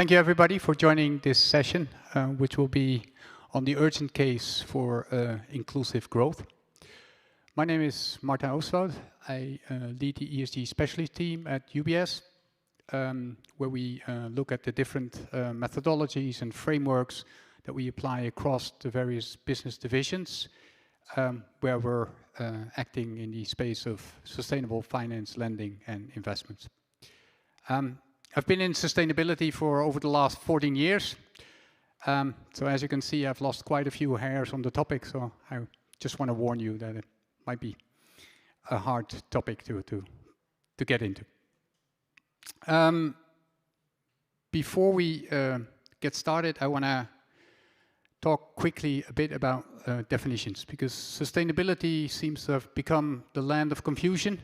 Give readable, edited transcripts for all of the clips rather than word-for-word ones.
Thank you everybody for joining this session, which will be on the urgent case for inclusive growth. My name is Martin Oostwoud. I lead the ESG specialist team at UBS, where we look at the different methodologies and frameworks that we apply across the various business divisions, where we're acting in the space of sustainable finance, lending, and investments. I've been in sustainability for over the last 14 years. So as you can see, I've lost quite a few hairs on the topic, so I just want to warn you that it might be a hard topic to get into. Before we get started, I want to talk quickly a bit about definitions, because sustainability seems to have become the land of confusion.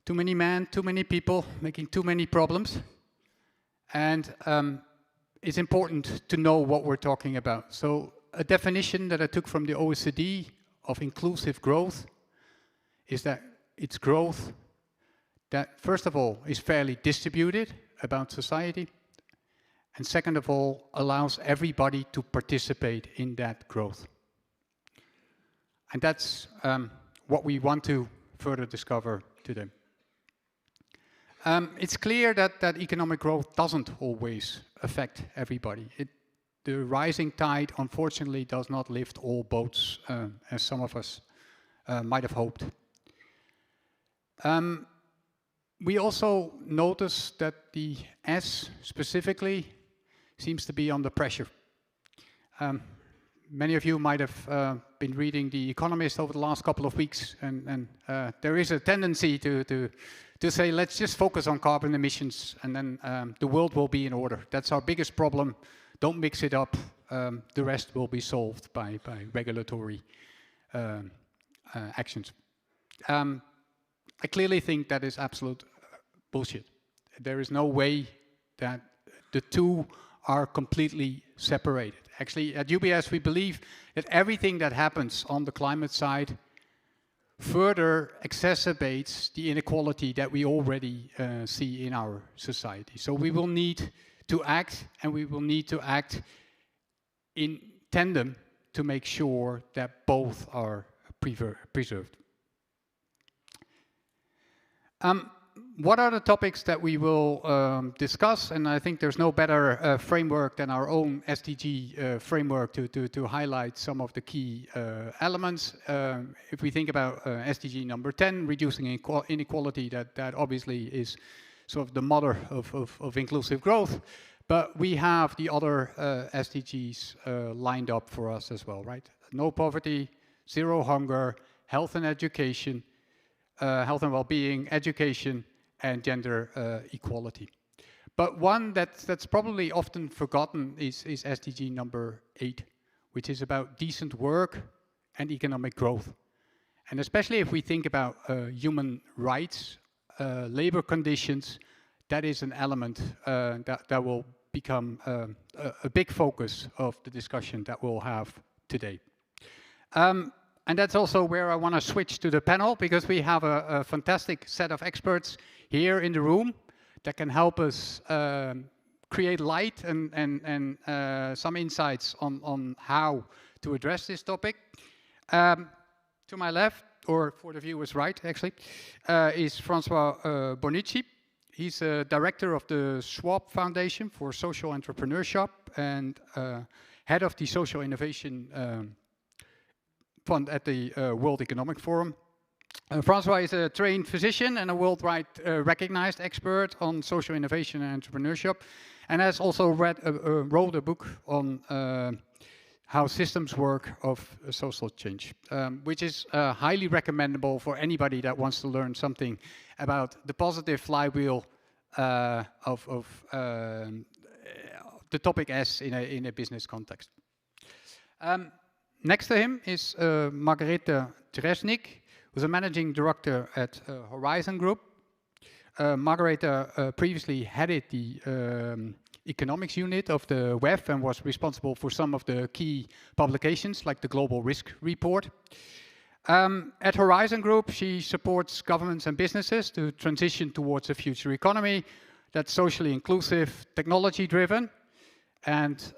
Too many men, too many people, making too many problems. And it's important to know what we're talking about. So a definition that I took from the OECD of inclusive growth is that it's growth that, first of all, is fairly distributed about society, and second of all, allows everybody to participate in that growth. And that's what we want to further discover today. It's clear that economic growth doesn't always affect everybody. The rising tide, unfortunately, does not lift all boats, as some of us might have hoped. We also notice that the S specifically seems to be under pressure. Many of you might have been reading The Economist over the last couple of weeks, and there is a tendency to say, let's just focus on carbon emissions, and then the world will be in order. That's our biggest problem. Don't mix it up. The rest will be solved by regulatory actions. I clearly think that is absolute bullshit. There is no way that the two are completely separated. Actually, at UBS, we believe that everything that happens on the climate side further exacerbates the inequality that we already see in our society. So we will need to act, and we will need to act in tandem to make sure that both are preserved. What are the topics that we will discuss? And I think there's no better framework than our own SDG framework to highlight some of the key elements. If we think about SDG number 10, reducing inequality, that obviously is sort of the mother of inclusive growth. But we have the other SDGs lined up for us as well, right? No poverty, zero hunger, health and education, health and well-being, education, and gender equality. But one that's probably often forgotten is SDG number 8, which is about decent work and economic growth. And especially if we think about human rights, labor conditions, that is an element that will become a big focus of the discussion that we'll have today. And that's also where I want to switch to the panel, because we have a fantastic set of experts here in the room that can help us create light and some insights on how to address this topic. To my left, or for the viewers right actually, is Francois Bonici. He's a director of the Schwab Foundation for Social Entrepreneurship and head of the Social Innovation Fund at the World Economic Forum. Francois is a trained physician and a worldwide recognized expert on social innovation and entrepreneurship, and has also wrote a book on how systems work of social change, which is highly recommendable for anybody that wants to learn something about the positive flywheel of the topic S in a business context. Next to him is Margarethe Dresnik, who's a managing director at Horizon Group. Margarethe previously headed the economics unit of the WEF and was responsible for some of the key publications like the Global Risk Report. At Horizon Group, she supports governments and businesses to transition towards a future economy that's socially inclusive, technology driven, and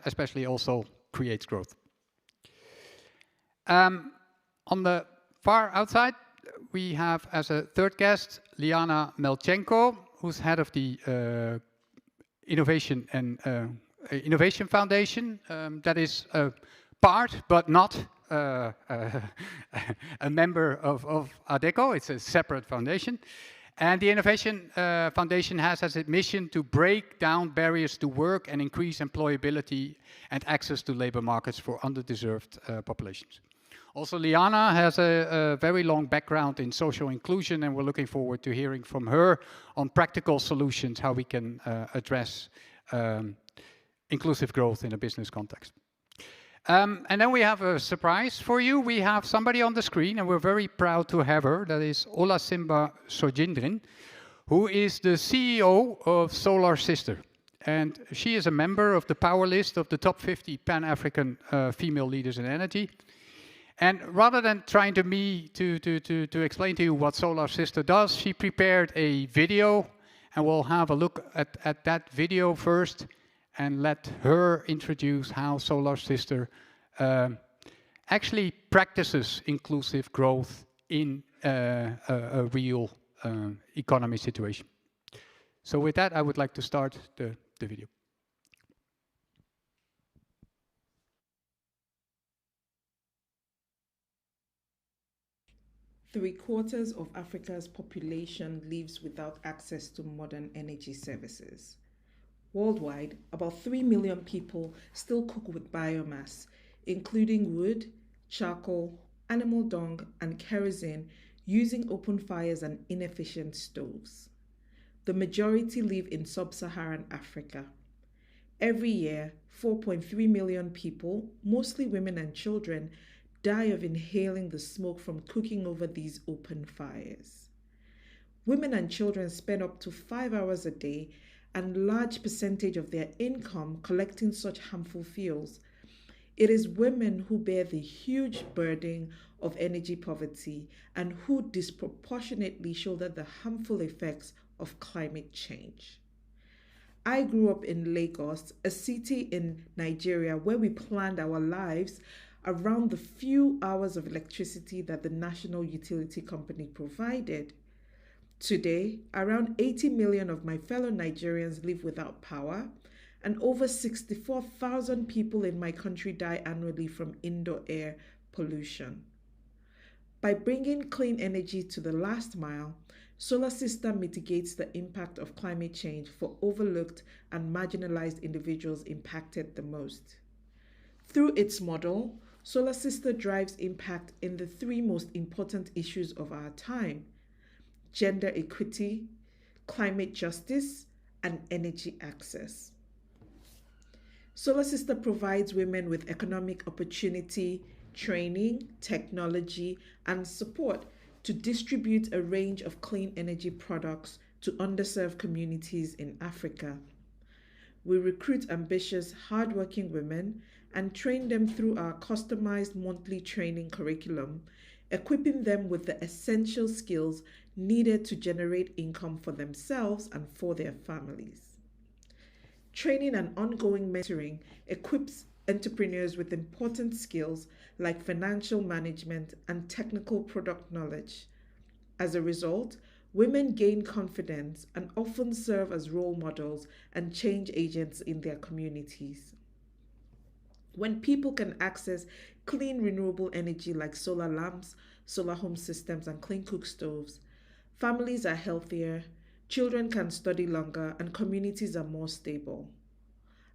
especially also creates growth. On the far outside, we have as a third guest Liana Melchenko, who's head of the Innovation and Innovation Foundation. That is part, but not a member of ADECO. It's a separate foundation. And the Innovation Foundation has as its mission to break down barriers to work and increase employability and access to labor markets for underdeserved populations. Also, Liana has a very long background in social inclusion, and we're looking forward to hearing from her on practical solutions, how we can address inclusive growth in a business context. And then we have a surprise for you. We have somebody on the screen, and we're very proud to have her. That is Olasimba Sojindrin, who is the CEO of Solar Sister. And she is a member of the power list of the top 50 Pan-African female leaders in energy. And rather than trying to explain to you what Solar Sister does, she prepared a video, and we'll have a look at that video first and let her introduce how Solar Sister actually practices inclusive growth in a real economy situation. So with that, I would like to start the video. 3/4 of Africa's population lives without access to modern energy services. Worldwide, about 3 million people still cook with biomass, including wood, charcoal, animal dung, and kerosene, using open fires and inefficient stoves. The majority live in sub-Saharan Africa. Every year, 4.3 million people, mostly women and children, die of inhaling the smoke from cooking over these open fires. Women and children spend up to 5 hours a day and large percentage of their income collecting such harmful fuels. It is women who bear the huge burden of energy poverty and who disproportionately shoulder the harmful effects of climate change. I grew up in Lagos, a city in Nigeria where we planned our lives around the few hours of electricity that the national utility company provided. Today, around 80 million of my fellow Nigerians live without power, and over 64,000 people in my country die annually from indoor air pollution. By bringing clean energy to the last mile, Solar Sister mitigates the impact of climate change for overlooked and marginalized individuals impacted the most. Through its model, Solar Sister drives impact in the 3 most important issues of our time: gender equity, climate justice, and energy access. Solar Sister provides women with economic opportunity, training, technology, and support to distribute a range of clean energy products to underserved communities in Africa. We recruit ambitious, hardworking women and train them through our customized monthly training curriculum, equipping them with the essential skills needed to generate income for themselves and for their families. Training and ongoing mentoring equips entrepreneurs with important skills like financial management and technical product knowledge. As a result, women gain confidence and often serve as role models and change agents in their communities. When people can access clean renewable energy like solar lamps, solar home systems, and clean cook stoves, families are healthier, children can study longer, and communities are more stable.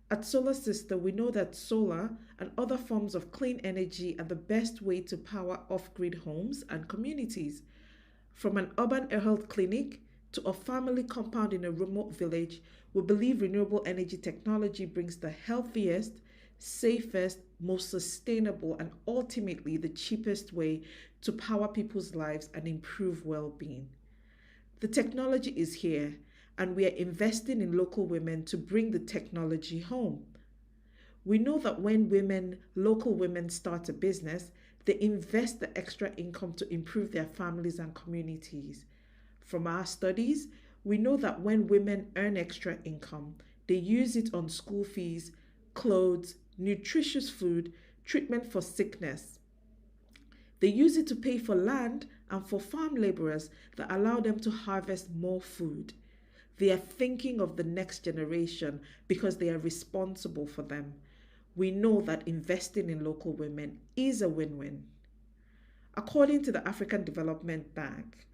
At Solar Sister, we know that solar and other forms of clean energy are the best way to power off-grid homes and communities. From an urban health clinic to a family compound in a remote village, we believe renewable energy technology brings the healthiest, safest, most sustainable, and ultimately the cheapest way to power people's lives and improve well-being. The technology is here, and we are investing in local women to bring the technology home. We know that when local women start a business, they invest the extra income to improve their families and communities. From our studies, We know that when women earn extra income, they use it on school fees, clothes, nutritious food, treatment for sickness. They use it to pay for land and for farm laborers that allow them to harvest more food. They are thinking of the next generation because they are responsible for them. We know that investing in local women is a win win. According to the African Development Bank,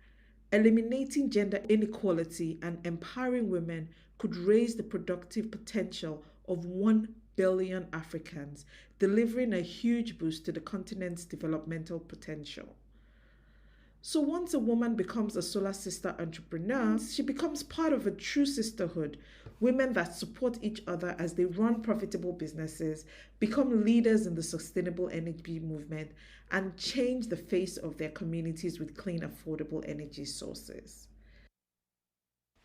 eliminating gender inequality and empowering women could raise the productive potential of 1 billion Africans, delivering a huge boost to the continent's developmental potential. So once a woman becomes a solar sister entrepreneur, she becomes part of a true sisterhood. Women that support each other as they run profitable businesses, become leaders in the sustainable energy movement, and change the face of their communities with clean, affordable energy sources.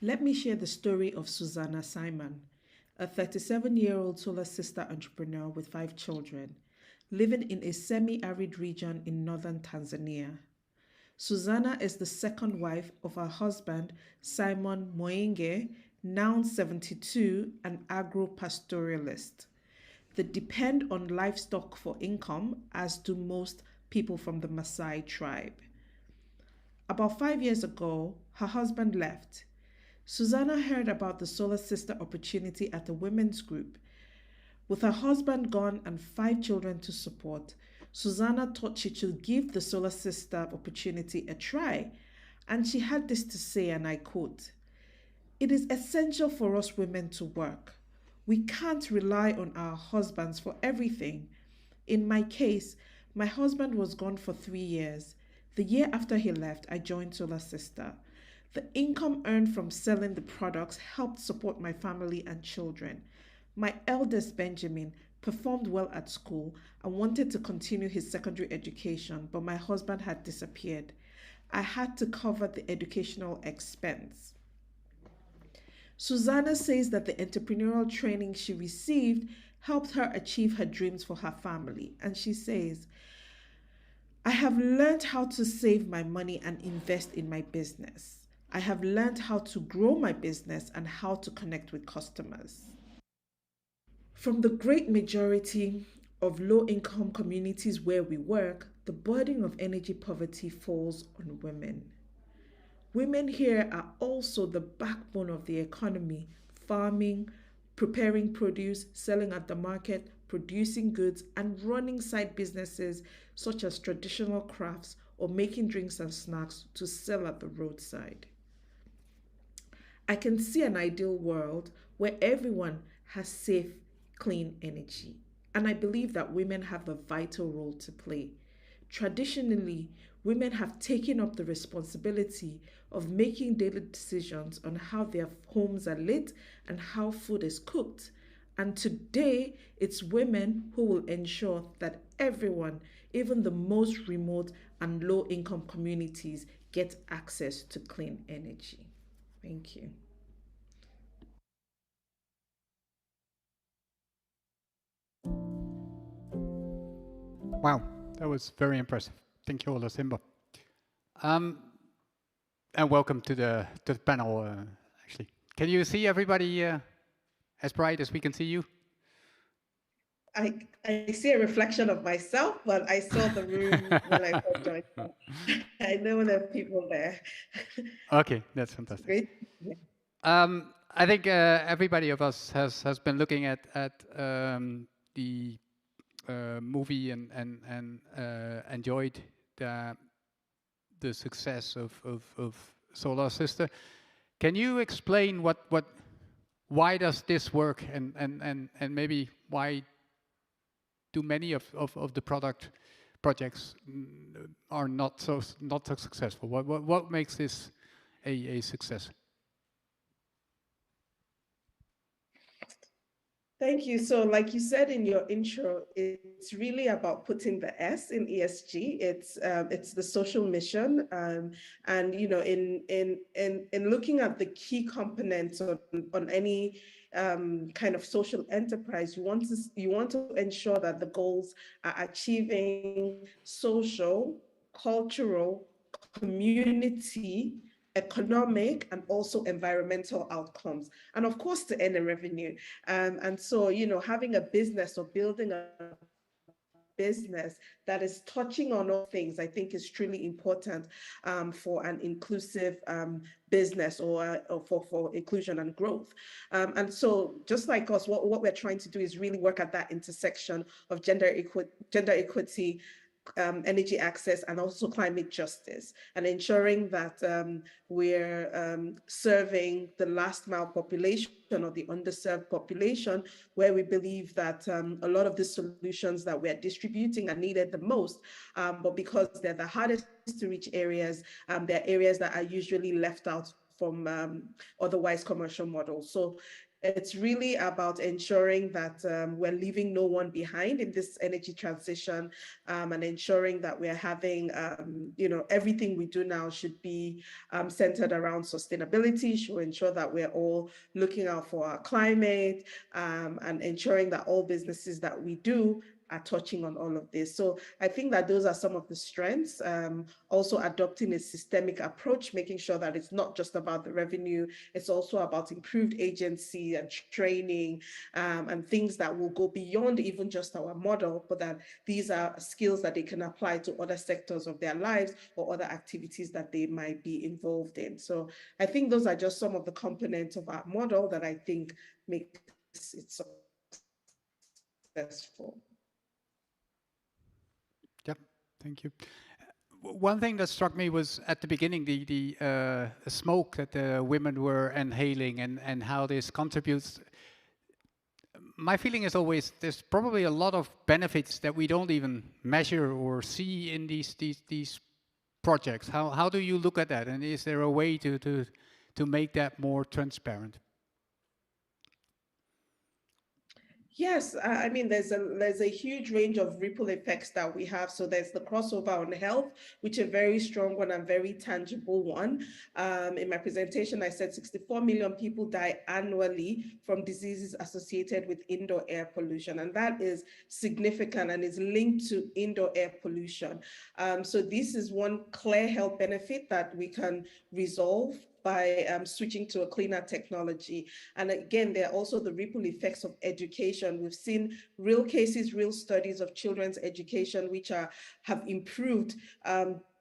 Let me share the story of Susanna Simon, a 37-year-old solar sister entrepreneur with 5 children, living in a semi arid region in northern Tanzania. Susanna is the second wife of her husband, Simon Moenge, now 72, an agro-pastoralist. They depend on livestock for income, as do most people from the Maasai tribe. About 5 years ago, her husband left. Susanna heard about the Solar Sister opportunity at a women's group. With her husband gone and 5 children to support, Susanna thought she should give the Solar Sister opportunity a try. And she had this to say, and I quote: "It is essential for us women to work. We can't rely on our husbands for everything. In my case, my husband was gone for 3 years. The year after he left, I joined Solar Sister. The income earned from selling the products helped support my family and children. My eldest, Benjamin, performed well at school and wanted to continue his secondary education, but my husband had disappeared. I had to cover the educational expense." Susanna says that the entrepreneurial training she received helped her achieve her dreams for her family. And she says, "I have learned how to save my money and invest in my business. I have learned how to grow my business and how to connect with customers." From the great majority of low income communities where we work, the burden of energy poverty falls on women. Women here are also the backbone of the economy, farming, preparing produce, selling at the market, producing goods, and running side businesses such as traditional crafts or making drinks and snacks to sell at the roadside. I can see an ideal world where everyone has safe, clean energy. And I believe that women have a vital role to play. Traditionally, women have taken up the responsibility of making daily decisions on how their homes are lit and how food is cooked. And today, it's women who will ensure that everyone, even the most remote and low income communities, get access to clean energy. Thank you. Wow, that was very impressive. Thank you, Ola Simba. Um, and welcome to the panel. Actually, can you see everybody as bright as we can see you? I see a reflection of myself, but I saw the room when I first joined. I know there are people there. Okay, that's fantastic. Great. Yeah. I think everybody of us has been looking at the movie and enjoyed the success of Solar Sister. Can you explain what why does this work and maybe why do many of the projects are not so successful? What makes this a success? Thank you. So, like you said in your intro, it's really about putting the S in ESG. It's the social mission, and in looking at the key components on any kind of social enterprise, you want to ensure that the goals are achieving social, cultural, community, economic and also environmental outcomes, and of course to earn a revenue. And so, having a business or building a business that is touching on all things, I think is truly important for an inclusive business, or for inclusion and growth. And so, just like us, what we're trying to do is really work at that intersection of gender equity, energy access, and also climate justice, and ensuring that we're serving the last mile population or the underserved population, where we believe that a lot of the solutions that we're distributing are needed the most, but because they're the hardest to reach areas, they're areas that are usually left out from otherwise commercial models. So it's really about ensuring that we're leaving no one behind in this energy transition, and ensuring that we're having, everything we do now should be centered around sustainability, should ensure that we're all looking out for our climate, and ensuring that all businesses that we do are touching on all of this. So I think that those are some of the strengths. Also adopting a systemic approach, making sure that it's not just about the revenue, it's also about improved agency and training, and things that will go beyond even just our model, but that these are skills that they can apply to other sectors of their lives or other activities that they might be involved in. So I think those are just some of the components of our model that I think makes it successful. Yep, thank you. One thing that struck me was at the beginning the smoke that the women were inhaling, and how this contributes. My feeling is always there's probably a lot of benefits that we don't even measure or see in these projects. How do you look at that, and is there a way to make that more transparent? Yes, I mean there's a huge range of ripple effects that we have. So there's the crossover on health, which is a very strong one and very tangible one. In my presentation, I said 64 million people die annually from diseases associated with indoor air pollution, and that is significant and is linked to indoor air pollution. So this is one clear health benefit that we can resolve by switching to a cleaner technology. And again, there are also the ripple effects of education. We've seen real cases, real studies of children's education, which have improved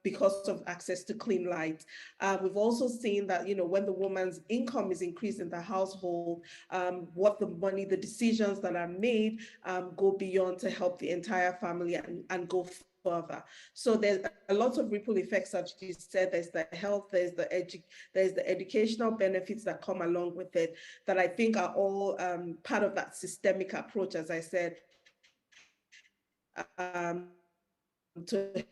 because of access to clean light. We've also seen that, when the woman's income is increased in the household, what the decisions that are made go beyond to help the entire family and go further. So there's a lot of ripple effects, as you said. There's the health, there's the educational benefits that come along with it, that I think are all part of that systemic approach, as I said, to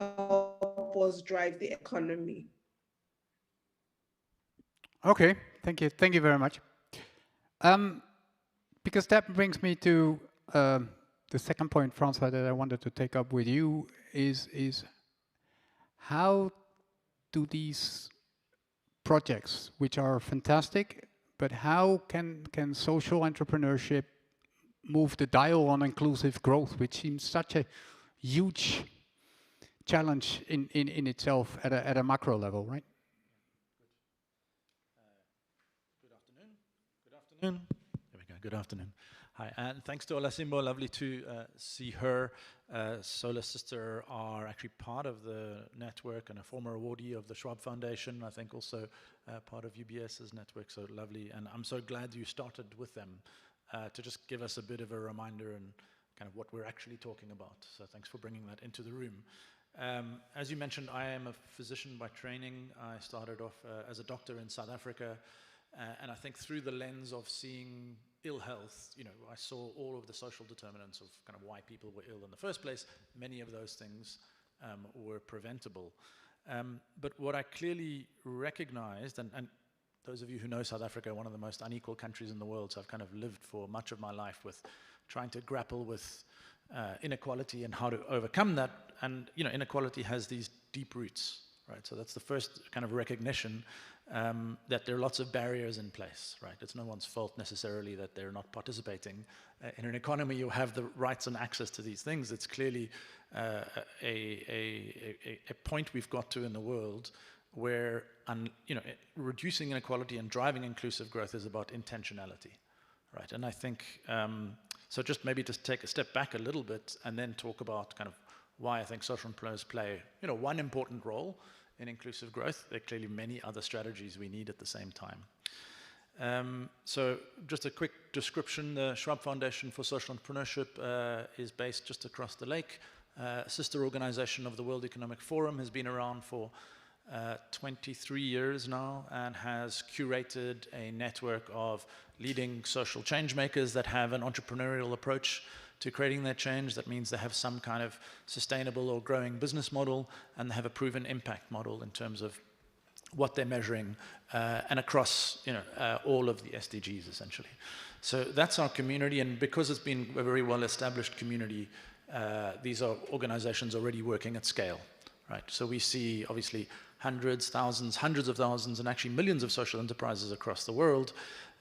help us drive the economy. Okay, thank you very much. Because that brings me to the second point, Francois, that I wanted to take up with you is how do these projects, which are fantastic, but how can social entrepreneurship move the dial on inclusive growth, which seems such a huge challenge in itself at a macro level, right? Good afternoon. Good afternoon. There we go. Good afternoon. Hi, and thanks to Olasimbo. Lovely to see her. Solar Sister are actually part of the network and a former awardee of the Schwab Foundation. I think also part of UBS's network. So lovely, and I'm so glad you started with them to just give us a bit of a reminder and kind of what we're actually talking about. So thanks for bringing that into the room. As you mentioned, I am a physician by training. I started off as a doctor in South Africa. And I think through the lens of seeing ill health, I saw all of the social determinants of kind of why people were ill in the first place. Many of those things were preventable. But what I clearly recognized, and those of you who know South Africa, one of the most unequal countries in the world, so I've kind of lived for much of my life with trying to grapple with inequality and how to overcome that. And inequality has these deep roots, right? So that's the first kind of recognition that there are lots of barriers in place, right? It's no one's fault necessarily that they're not participating. In an economy, you have the rights and access to these things. It's clearly a point we've got to in the world where reducing inequality and driving inclusive growth is about intentionality, right? And I think, so just maybe just take a step back a little bit and then talk about kind of why I think social entrepreneurs play, one important role in inclusive growth. There are clearly many other strategies we need at the same time. So just a quick description, the Schwab Foundation for Social Entrepreneurship is based just across the lake. A sister organization of the World Economic Forum, has been around for 23 years now and has curated a network of leading social change makers that have an entrepreneurial approach to creating their change. That means they have some kind of sustainable or growing business model, and they have a proven impact model in terms of what they're measuring, and across all of the SDGs essentially. So that's our community, and because it's been a very well-established community, these are organizations already working at scale, right? So we see obviously hundreds, thousands, hundreds of thousands, and actually millions of social enterprises across the world,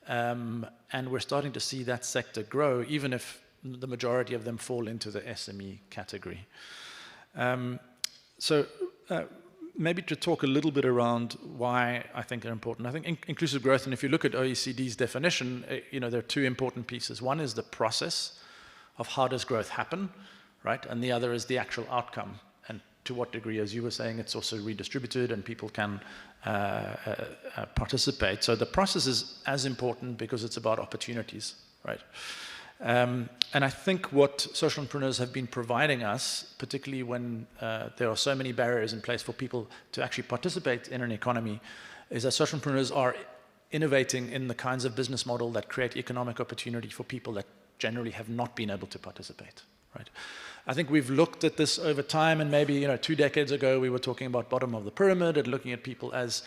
and we're starting to see that sector grow, even if the majority of them fall into the SME category. Maybe to talk a little bit around why I think they're important. I think inclusive growth, and if you look at OECD's definition, there are two important pieces. One is the process of how does growth happen, right? And the other is the actual outcome. And to what degree, as you were saying, it's also redistributed and people can participate. So the process is as important because it's about opportunities, right? And I think what social entrepreneurs have been providing us, particularly when there are so many barriers in place for people to actually participate in an economy, is that social entrepreneurs are innovating in the kinds of business model that create economic opportunity for people that generally have not been able to participate, right? I think we've looked at this over time, and maybe 2 decades ago we were talking about bottom of the pyramid and looking at people as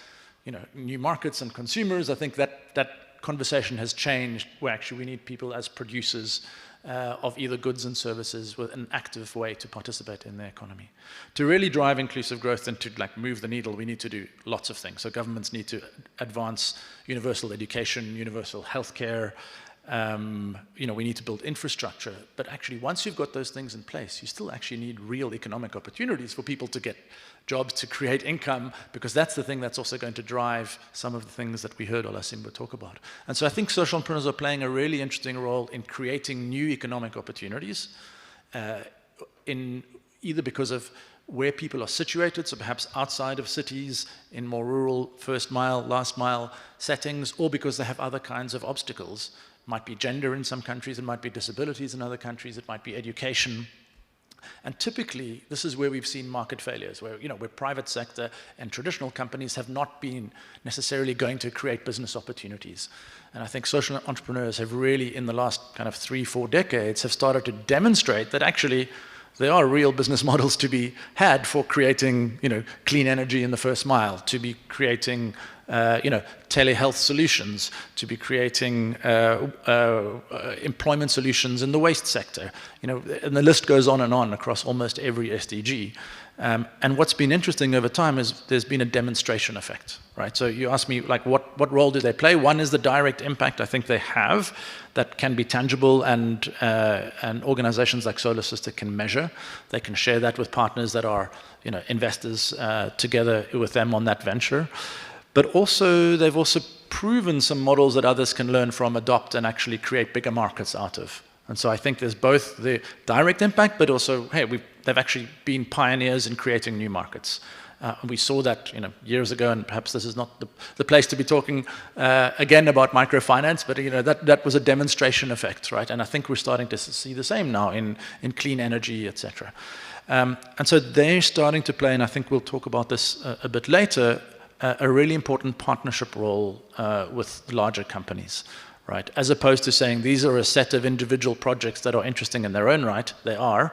new markets and consumers. I think that conversation has changed, where actually we need people as producers of either goods and services with an active way to participate in the economy. To really drive inclusive growth and to move the needle, we need to do lots of things. So governments need to advance universal education, universal healthcare. We need to build infrastructure. But actually, once you've got those things in place, you still actually need real economic opportunities for people to get jobs, to create income, because that's the thing that's also going to drive some of the things that we heard Olasimba talk about. And so I think social entrepreneurs are playing a really interesting role in creating new economic opportunities, either because of where people are situated, so perhaps outside of cities, in more rural first mile, last mile settings, or because they have other kinds of obstacles. It might be gender in some countries, it might be disabilities in other countries, it might be education. And typically, this is where we've seen market failures, where private sector and traditional companies have not been necessarily going to create business opportunities. And I think social entrepreneurs have really, in the last kind of 3-4 decades, have started to demonstrate that actually there are real business models to be had for creating, clean energy in the first mile, to be creating, telehealth solutions, to be creating employment solutions in the waste sector, and the list goes on and on across almost every SDG. And what's been interesting over time is there's been a demonstration effect, right? So you ask me, what role do they play? One is the direct impact I think they have that can be tangible, and organizations like Solar Sister can measure. They can share that with partners that are, investors together with them on that venture. But also, they've also proven some models that others can learn from, adopt, and actually create bigger markets out of. And so I think there's both the direct impact, but also, hey, they've actually been pioneers in creating new markets. We saw that years ago, and perhaps this is not the place to be talking again about microfinance, but that was a demonstration effect, right? And I think we're starting to see the same now in clean energy, etc. And so they're starting to play, and I think we'll talk about this a bit later, a really important partnership role with larger companies, right? As opposed to saying these are a set of individual projects that are interesting in their own right, they are,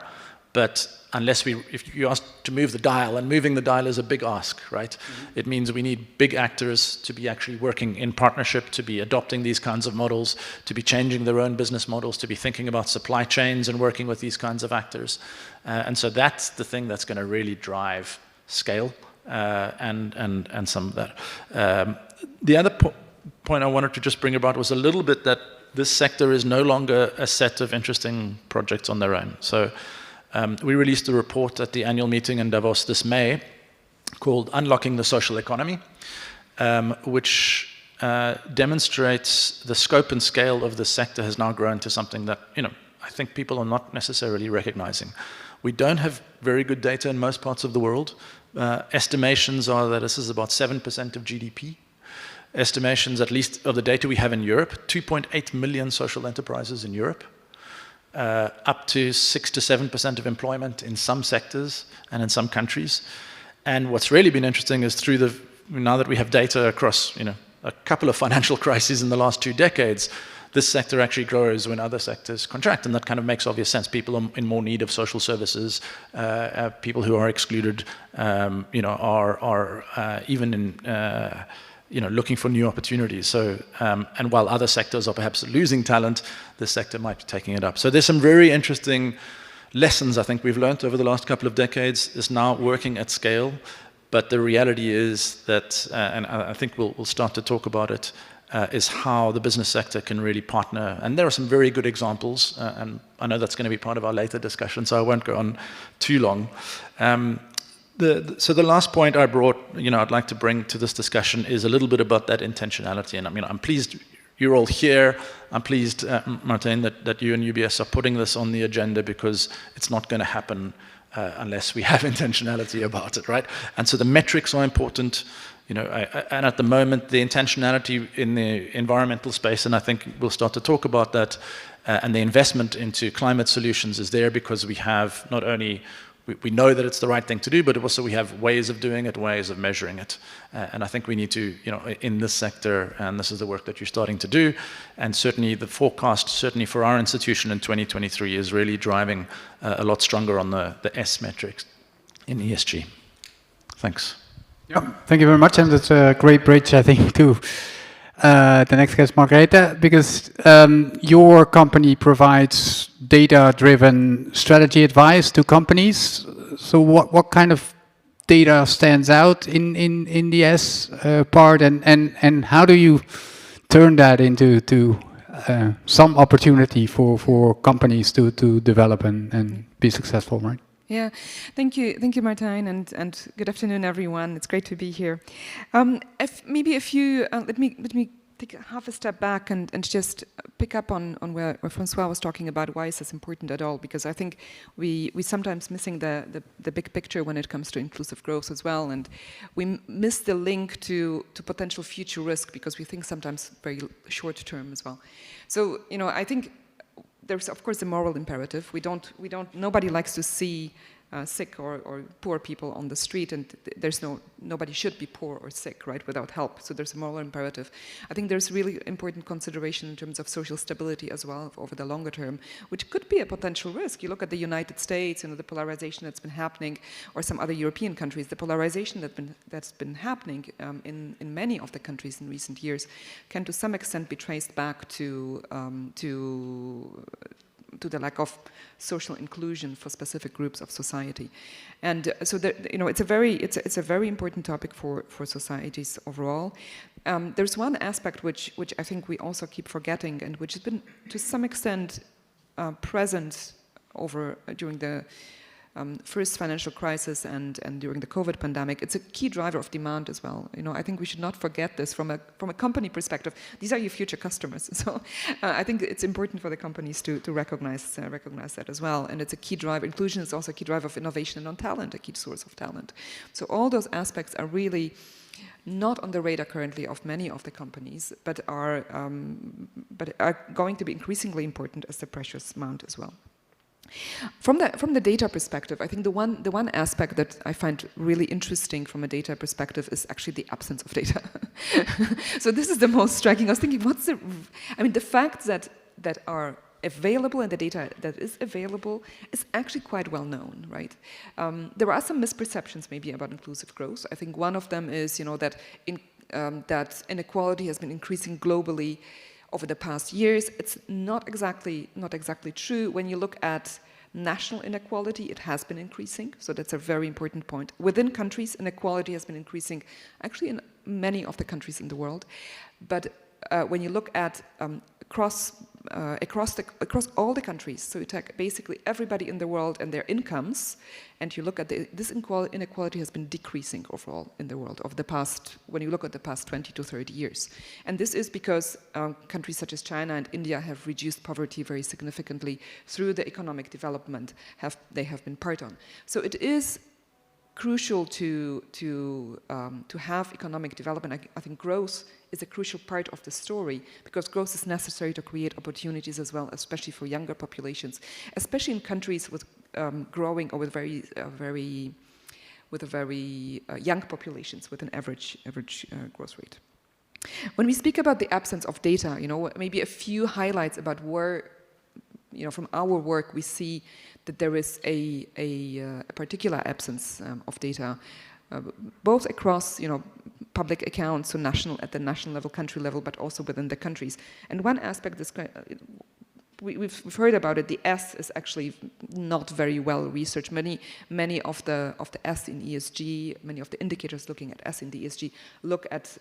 but if you ask to move the dial, and moving the dial is a big ask, right? Mm-hmm. It means we need big actors to be actually working in partnership, to be adopting these kinds of models, to be changing their own business models, to be thinking about supply chains and working with these kinds of actors. And so that's the thing that's going to really drive scale. And some of that. The other point I wanted to just bring about was a little bit that this sector is no longer a set of interesting projects on their own. So we released a report at the annual meeting in Davos this May, called Unlocking the Social Economy, which demonstrates the scope and scale of the sector has now grown to something that, I think people are not necessarily recognizing. We don't have very good data in most parts of the world. Estimations are that this is about 7% of GDP. Estimations, at least of the data we have in Europe, 2.8 million social enterprises in Europe, up to 6 to 7% of employment in some sectors and in some countries. And what's really been interesting is now that we have data across, a couple of financial crises in the last 2 decades, this sector actually grows when other sectors contract, and that kind of makes obvious sense. People are in more need of social services. People who are excluded, are even in, looking for new opportunities. So, and while other sectors are perhaps losing talent, this sector might be taking it up. So there's some very interesting lessons I think we've learned over the last couple of decades. Is now working at scale, but the reality is that, and I think we'll start to talk about it, is how the business sector can really partner. And there are some very good examples, and I know that's going to be part of our later discussion, so I won't go on too long. So the last point I brought, I'd like to bring to this discussion is a little bit about that intentionality. And I'm pleased you're all here. I'm pleased, Martin, that you and UBS are putting this on the agenda, because it's not going to happen unless we have intentionality about it, right? And so the metrics are important. And at the moment, the intentionality in the environmental space, and I think we'll start to talk about that, and the investment into climate solutions is there because we have not only, we know that it's the right thing to do, but also we have ways of doing it, ways of measuring it. And I think we need to, in this sector, and this is the work that you're starting to do, and certainly the forecast, certainly for our institution in 2023, is really driving a lot stronger on the S metrics in ESG. Thanks. Yeah, thank you very much, and it's a great bridge, I think, to the next guest, Margaretha, because your company provides data-driven strategy advice to companies. So what kind of data stands out in the S part, and how do you turn that into some opportunity for companies to develop and be successful, right? Yeah, thank you, Martijn, and good afternoon, everyone. It's great to be here. Maybe a few. Let me take half a step back and just pick up on where Francois was talking about why is this important at all, because I think we sometimes missing the big picture when it comes to inclusive growth as well, and we miss the link to potential future risk because we think sometimes very short term as well. So I think there's of course a moral imperative. Nobody likes to see sick or poor people on the street, and nobody should be poor or sick, right, without help. So there's a moral imperative. I think there's really important consideration in terms of social stability as well over the longer term, which could be a potential risk. You look at the United States, the polarization that's been happening, or some other European countries. The polarization that's been happening in many of the countries in recent years can to some extent be traced back to the lack of social inclusion for specific groups of society, and so it's a very important topic for societies overall. There's one aspect which I think we also keep forgetting, and which has been to some extent present during the first financial crisis and during the COVID pandemic. It's a key driver of demand as well. I think we should not forget this from a company perspective. These are your future customers, so I think it's important for the companies to recognize that as well. And it's a key driver. Inclusion is also a key driver of innovation and on talent, a key source of talent. So all those aspects are really not on the radar currently of many of the companies, but are going to be increasingly important as the pressures mount as well. From the data perspective, I think the one aspect that I find really interesting from a data perspective is actually the absence of data. So this is the most striking. I was thinking, the facts that are available and the data that is available is actually quite well known, right? There are some misperceptions maybe about inclusive growth. I think one of them is, that inequality has been increasing globally over the past years. It's not exactly true. When you look at national inequality, it has been increasing, so that's a very important point. Within countries, inequality has been increasing actually in many of the countries in the world. But when you look at across all the countries. So you take basically everybody in the world and their incomes, and you look at this inequality has been decreasing overall in the world over the past, when you look at the past 20 to 30 years. And this is because countries such as China and India have reduced poverty very significantly through the economic development they have been part on. So it is crucial to have economic development. I think growth is a crucial part of the story, because growth is necessary to create opportunities as well, especially for younger populations, especially in countries with growing or with very young populations with an average growth rate. When we speak about the absence of data, maybe a few highlights about where, from our work we see that there is a particular absence of data, both across, public accounts, so at the national level, country level, but also within the countries. And one aspect is, we've heard about it. The S is actually not very well researched. Many of the S in ESG, many of the indicators looking at S in the ESG look at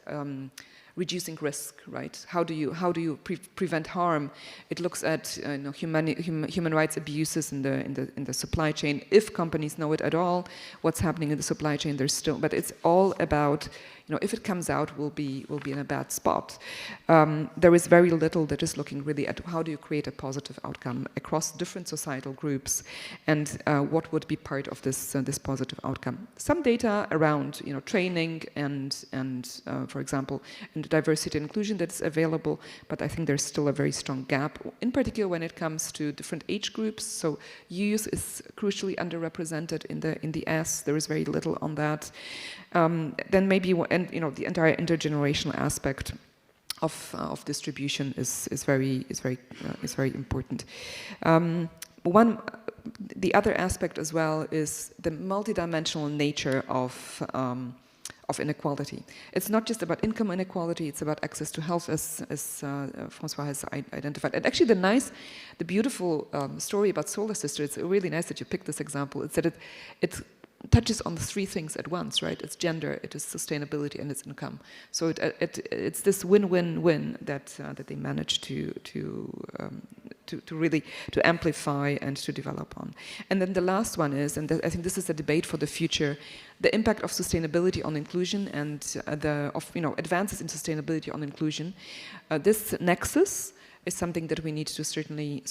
reducing risk, right? How do you prevent harm? It looks at human rights abuses in the supply chain. If companies know it at all, what's happening in the supply chain, but it's all about, if it comes out, we'll be in a bad spot. There is very little that is looking really at how do you create a positive outcome across different societal groups, and what would be part of this positive outcome. Some data around training and for example, and diversity and inclusion that's available, but I think there's still a very strong gap, in particular when it comes to different age groups. So youth is crucially underrepresented in the S. There is very little on that. Then maybe, and the entire intergenerational aspect of distribution is very important. The other aspect as well is the multidimensional nature of inequality. It's not just about income inequality, it's about access to health, as Francois has identified. And actually the beautiful story about Solar Sister, it's really nice that you picked this example. It's that it touches on the three things at once, right? It's gender, it is sustainability, and it's income. So it's this win-win-win that they manage to really amplify and to develop on. And then the last one is, and I think this is a debate for the future, the impact of sustainability on inclusion and advances in sustainability on inclusion. This nexus is something that we need to certainly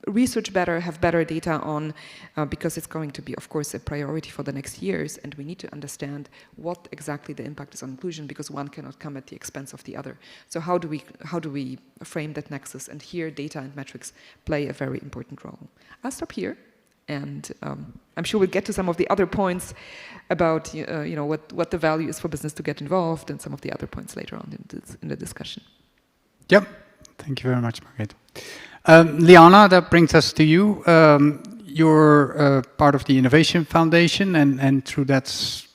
research better, have better data on, because it's going to be, of course, a priority for the next years, and we need to understand what exactly the impact is on inclusion, because one cannot come at the expense of the other. So how do we frame that nexus? And here, data and metrics play a very important role. I'll stop here, and I'm sure we'll get to some of the other points about what the value is for business to get involved, and some of the other points later on in the discussion. Yep. Thank you very much, Margrethe. Liana, that brings us to you. You're part of the Innovation Foundation, and through that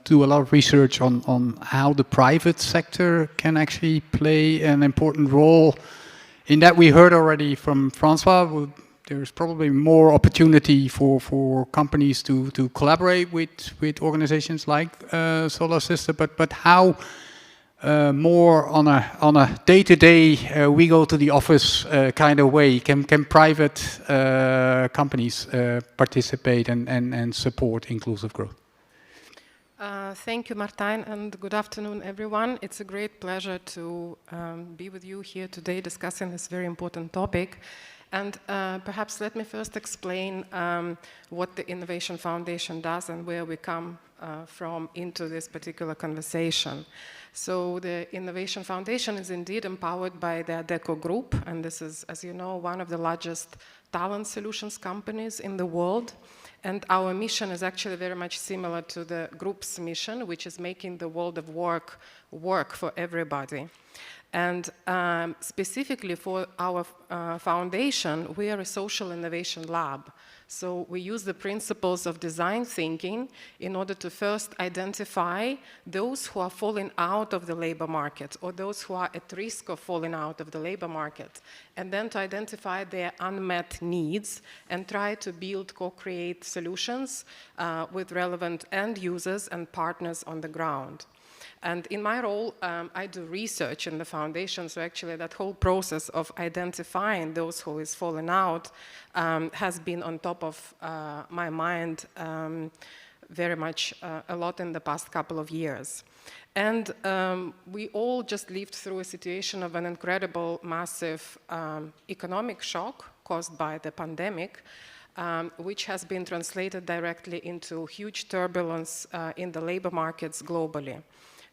do a lot of research on how the private sector can actually play an important role. In that, we heard already from Francois, there's probably more opportunity for companies to collaborate with organizations like Solar Sister, but how more on a day-to-day, we go to the office kind of way. Can private companies participate and support inclusive growth? Thank you, Martijn, and good afternoon, everyone. It's a great pleasure to be with you here today discussing this very important topic. And perhaps let me first explain what the Innovation Foundation does and where we come from into this particular conversation. So the Innovation Foundation is indeed empowered by the Adecco Group, and this is, as you know, one of the largest talent solutions companies in the world. And our mission is actually very much similar to the group's mission, which is making the world of work for everybody. And specifically for our foundation, we are a social innovation lab. So we use the principles of design thinking in order to first identify those who are falling out of the labor market or those who are at risk of falling out of the labor market, and then to identify their unmet needs and try to build, co-create solutions with relevant end users and partners on the ground. And in my role, I do research in the foundation, so actually that whole process of identifying those who is falling out has been on top of my mind very much a lot in the past couple of years. And we all just lived through a situation of an incredible, massive economic shock caused by the pandemic, which has been translated directly into huge turbulence in the labor markets globally.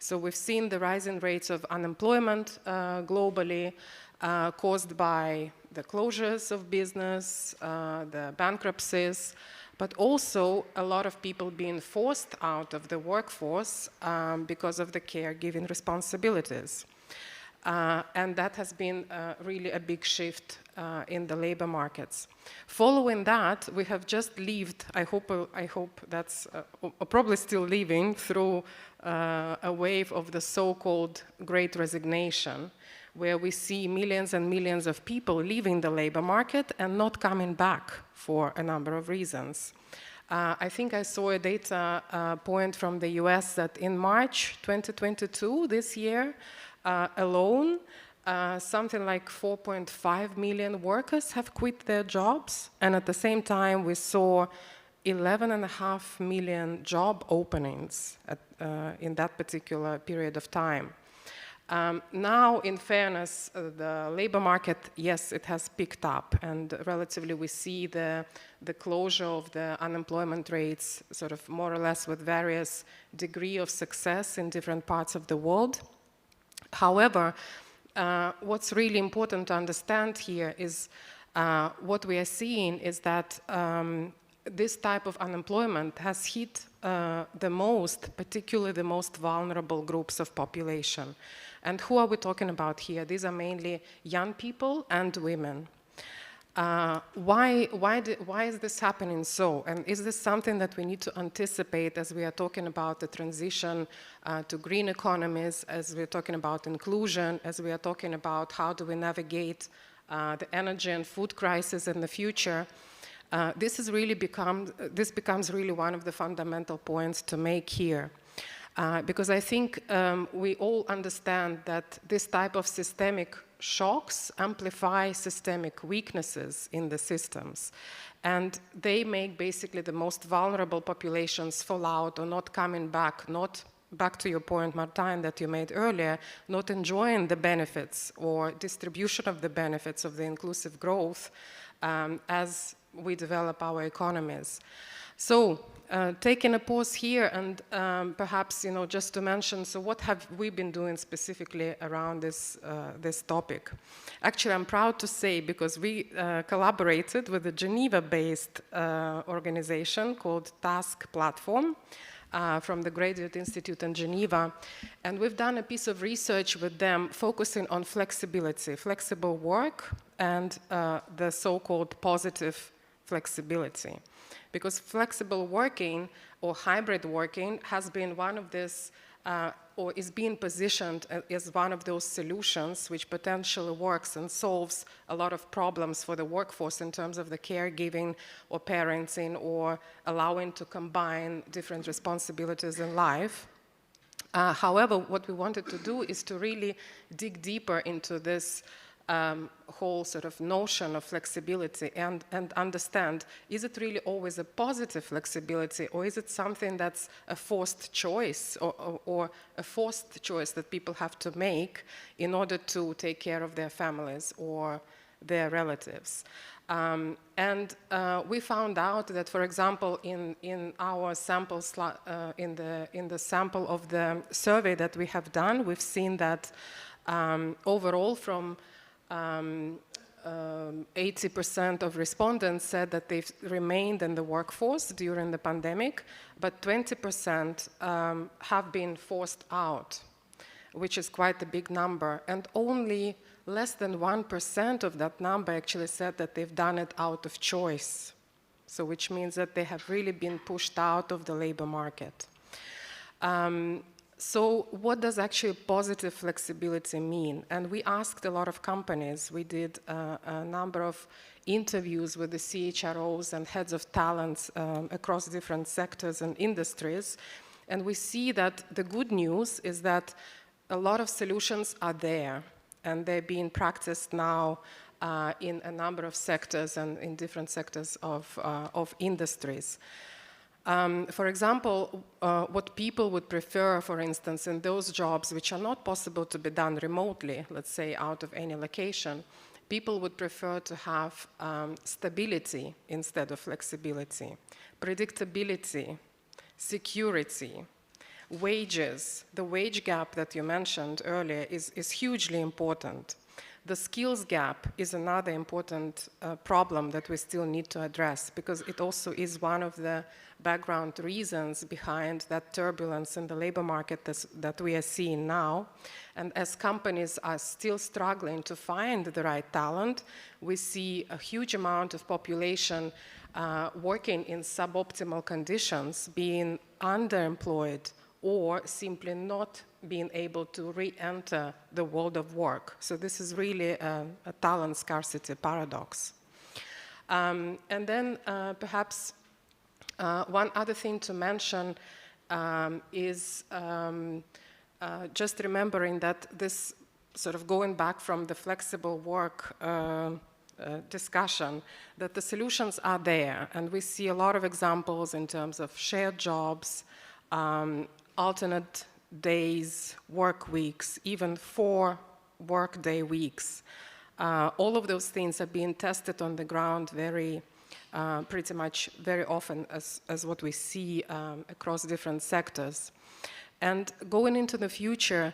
So we've seen the rising rates of unemployment globally caused by the closures of business, the bankruptcies, but also a lot of people being forced out of the workforce because of the caregiving responsibilities. And that has been really a big shift in the labor markets. Following that, we have just lived, I hope that's probably still living through a wave of the so-called Great Resignation, where we see millions and millions of people leaving the labor market and not coming back for a number of reasons. I think I saw a data point from the US that in March 2022, this year, alone, something like 4.5 million workers have quit their jobs, and at the same time we saw 11.5 million job openings in that particular period of time. Now, in fairness, the labor market, yes, it has picked up, and relatively we see the closure of the unemployment rates sort of more or less with various degree of success in different parts of the world. However, what's really important to understand here is what we are seeing is that this type of unemployment has hit the most, particularly the most vulnerable groups of population. And who are we talking about here? These are mainly young people and women. Why is this happening so? And is this something that we need to anticipate as we are talking about the transition to green economies, as we're talking about inclusion, as we are talking about how do we navigate the energy and food crisis in the future? This becomes really one of the fundamental points to make here. Because I think we all understand that this type of systemic shocks amplify systemic weaknesses in the systems. And they make basically the most vulnerable populations fall out or not coming back, not back to your point, Martijn, that you made earlier, not enjoying the benefits or distribution of the benefits of the inclusive growth as we develop our economies. So, taking a pause here and perhaps, just to mention, so what have we been doing specifically around this topic? Actually, I'm proud to say, because we collaborated with a Geneva-based organization called Task Platform from the Graduate Institute in Geneva, and we've done a piece of research with them focusing on flexibility, flexible work, and the so-called positive flexibility. Because flexible working or hybrid working has been one of this, or is being positioned as one of those solutions which potentially works and solves a lot of problems for the workforce in terms of the caregiving or parenting or allowing to combine different responsibilities in life. However, what we wanted to do is to really dig deeper into this whole sort of notion of flexibility and understand, is it really always a positive flexibility, or is it something that's a forced choice or a forced choice that people have to make in order to take care of their families or their relatives? And we found out that, for example, in our samples, in the sample of the survey that we have done, we've seen that overall from 80% of respondents said that they've remained in the workforce during the pandemic, but 20% have been forced out, which is quite a big number. And only less than 1% of that number actually said that they've done it out of choice. So which means that they have really been pushed out of the labor market. So what does actually positive flexibility mean? And we asked a lot of companies. We did a number of interviews with the CHROs and heads of talents across different sectors and industries. And we see that the good news is that a lot of solutions are there, and they're being practiced now in a number of sectors and in different sectors of industries. For example, what people would prefer, for instance, in those jobs which are not possible to be done remotely, let's say out of any location, people would prefer to have stability instead of flexibility, predictability, security, wages. The wage gap that you mentioned earlier is hugely important. The skills gap is another important problem that we still need to address, because it also is one of the background reasons behind that turbulence in the labor market that we are seeing now. And as companies are still struggling to find the right talent, we see a huge amount of population working in suboptimal conditions, being underemployed, or simply not being able to re-enter the world of work. So this is really a talent scarcity paradox. And then perhaps one other thing to mention is just remembering that this sort of going back from the flexible work discussion, that the solutions are there, and we see a lot of examples in terms of shared jobs, alternate days, work weeks, even 4 work-day weeks. All of those things are being tested on the ground pretty much very often as what we see across different sectors. And going into the future,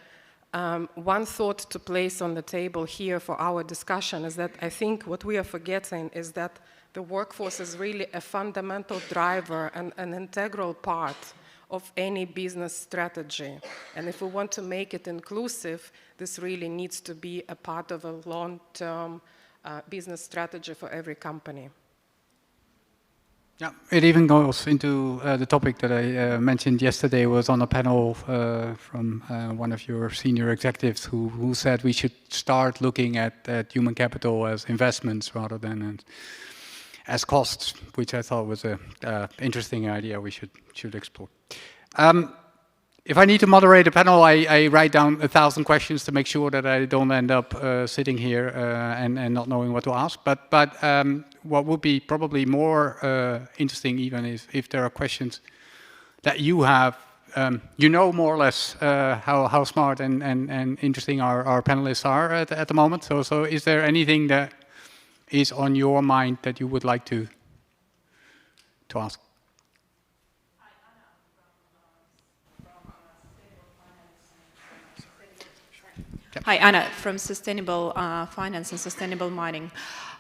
one thought to place on the table here for our discussion is that I think what we are forgetting is that the workforce is really a fundamental driver and an integral part of any business strategy. And if we want to make it inclusive, this really needs to be a part of a long-term business strategy for every company. Yeah, it even goes into the topic that I mentioned yesterday. Was on a panel from one of your senior executives who said we should start looking at human capital as investments rather than as costs, which I thought was a interesting idea we should explore. If I need to moderate a panel, I write down 1,000 questions to make sure that I don't end up sitting here and not knowing what to ask. But what would be probably more interesting even is if there are questions that you have. You know more or less how smart and interesting our panelists are at the moment. So is there anything that is on your mind that you would like to ask? Hi, Anna from Sustainable Finance and Sustainable Mining.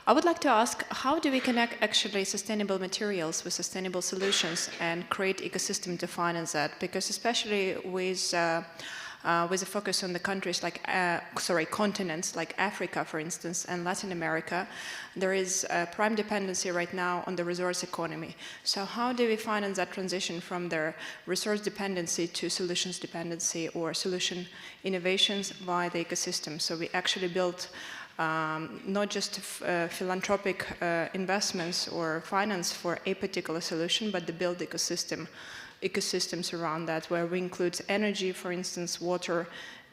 I would like to ask, how do we connect actually sustainable materials with sustainable solutions and create ecosystem to finance that? Because especially with a focus on the countries like, continents like Africa, for instance, and Latin America, there is a prime dependency right now on the resource economy. So how do we finance that transition from their resource dependency to solutions dependency or solution innovations via the ecosystem? So we actually build not just philanthropic investments or finance for a particular solution, but the build ecosystems around that, where we include energy, for instance, water,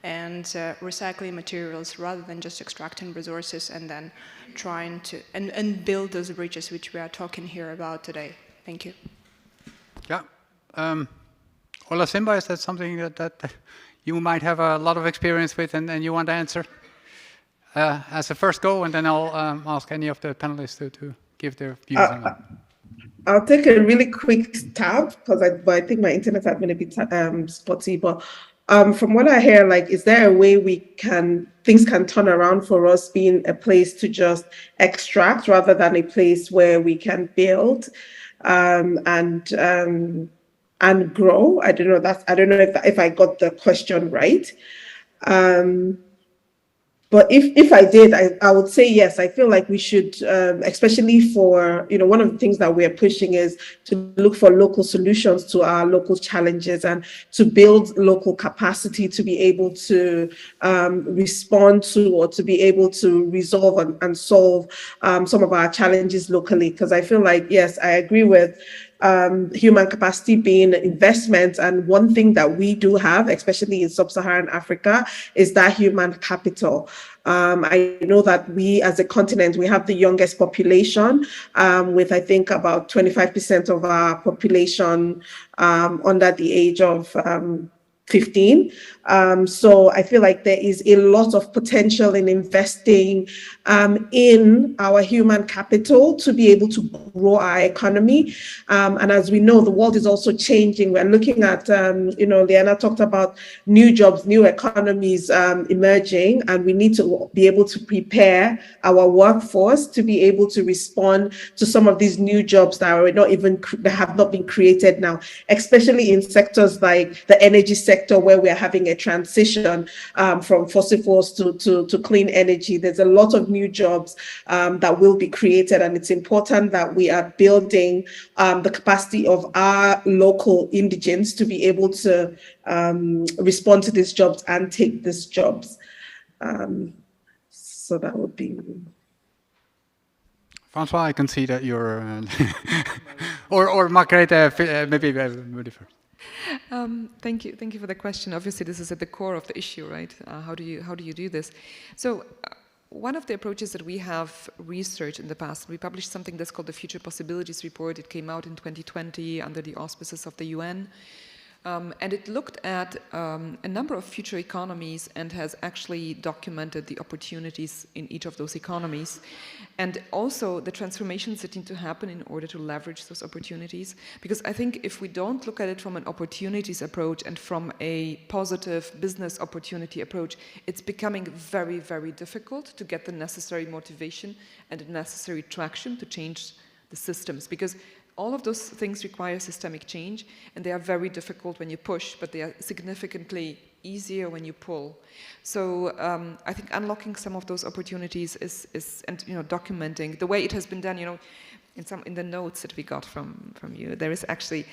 and recycling materials, rather than just extracting resources and then trying to and build those bridges which we are talking here about today. Thank you. Yeah. Olasimba, is that something that you might have a lot of experience with and you want to answer as a first go, and then I'll ask any of the panelists to give their views on that. I'll take a really quick stab because I think my internet has been a bit spotty. But from what I hear, like, is there a way things can turn around for us being a place to just extract rather than a place where we can build and grow? I don't know if I got the question right. But if I did, I would say yes. I feel like we should, especially for, one of the things that we're pushing is to look for local solutions to our local challenges and to build local capacity to be able to respond to or to be able to resolve and solve some of our challenges locally. Because I feel like, yes, I agree with human capacity being investment. And one thing that we do have, especially in sub-Saharan Africa, is that human capital. I know that we as a continent, we have the youngest population, with I think about 25% of our population under the age of 15. So I feel like there is a lot of potential in investing in our human capital to be able to grow our economy. And as we know, the world is also changing. We're looking at, Liana talked about new jobs, new economies emerging, and we need to be able to prepare our workforce to be able to respond to some of these new jobs that are that have not been created now, especially in sectors like the energy sector, where we are having a transition from fossil fuels to clean energy. There's a lot of new jobs that will be created, and it's important that we are building the capacity of our local indigents to be able to respond to these jobs and take these jobs. So that would be... Francois, I can see that you're... or Margarethe, maybe different. Thank you for the question. Obviously, this is at the core of the issue, right? How do you do this? So, one of the approaches that we have researched in the past, we published something that's called the Future Possibilities Report. It came out in 2020 under the auspices of the UN. And it looked at a number of future economies and has actually documented the opportunities in each of those economies, and also the transformations that need to happen in order to leverage those opportunities. Because I think if we don't look at it from an opportunities approach and from a positive business opportunity approach, it's becoming very, very difficult to get the necessary motivation and the necessary traction to change the systems. Because all of those things require systemic change, and they are very difficult when you push, but they are significantly easier when you pull. So I think unlocking some of those opportunities is and documenting the way it has been done. In the notes that we got from you, there is actually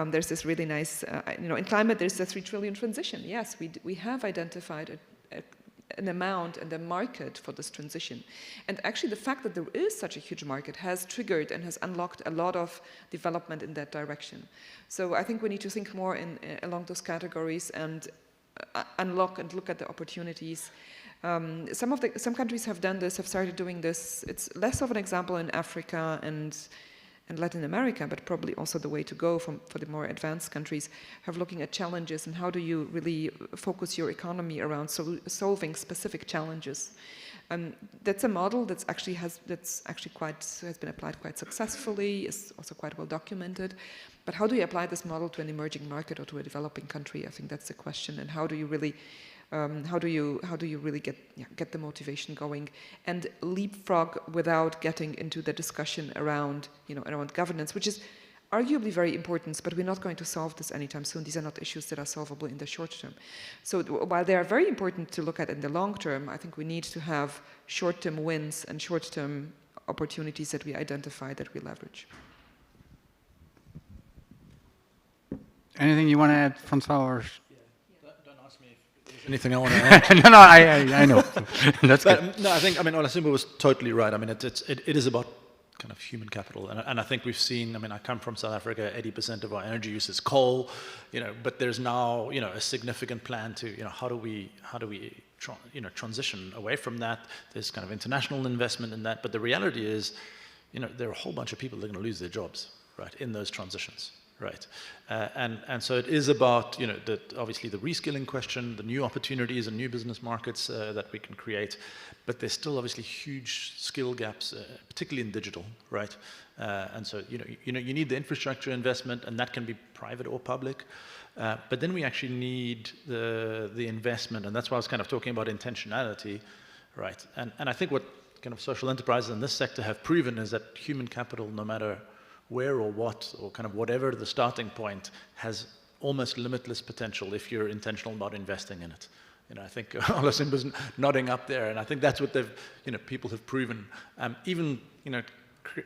there's this really nice in climate there's the 3 trillion transition. Yes, we have identified an amount and a market for this transition. And actually the fact that there is such a huge market has triggered and has unlocked a lot of development in that direction. So I think we need to think more along those categories and unlock and look at the opportunities. Some countries have done this, have started doing this. It's less of an example in Africa and Latin America, but probably also the way to go for the more advanced countries, have looking at challenges and how do you really focus your economy around solving specific challenges. That's a model has been applied quite successfully, is also quite well documented. But how do you apply this model to an emerging market or to a developing country? I think that's the question. And how do you really get the motivation going and leapfrog without getting into the discussion around governance, which is arguably very important, but we're not going to solve this anytime soon. These are not issues that are solvable in the short term. So while they are very important to look at in the long term, I think we need to have short-term wins and short-term opportunities that we identify, that we leverage. Anything you want to add, Francois? Or? Don't ask me if there's anything I want to add. No, I know. That's good. No, I think, Olasimbo was totally right. It is about kind of human capital, and I think we've seen. I come from South Africa. 80% of our energy use is coal, but there's now a significant plan to how do we transition away from that. There's kind of international investment in that, but the reality is, there are a whole bunch of people that are going to lose their jobs, right, in those transitions. Right, and so it is about obviously the reskilling question, the new opportunities and new business markets that we can create, but there's still obviously huge skill gaps, particularly in digital, right? And so you need the infrastructure investment, and that can be private or public, but then we actually need the investment, and that's why I was kind of talking about intentionality, right? And I think what kind of social enterprises in this sector have proven is that human capital, no matter where or what, or kind of whatever the starting point, has almost limitless potential if you're intentional about investing in it. I think Olasimbo's nodding up there, and I think that's what people have proven. Even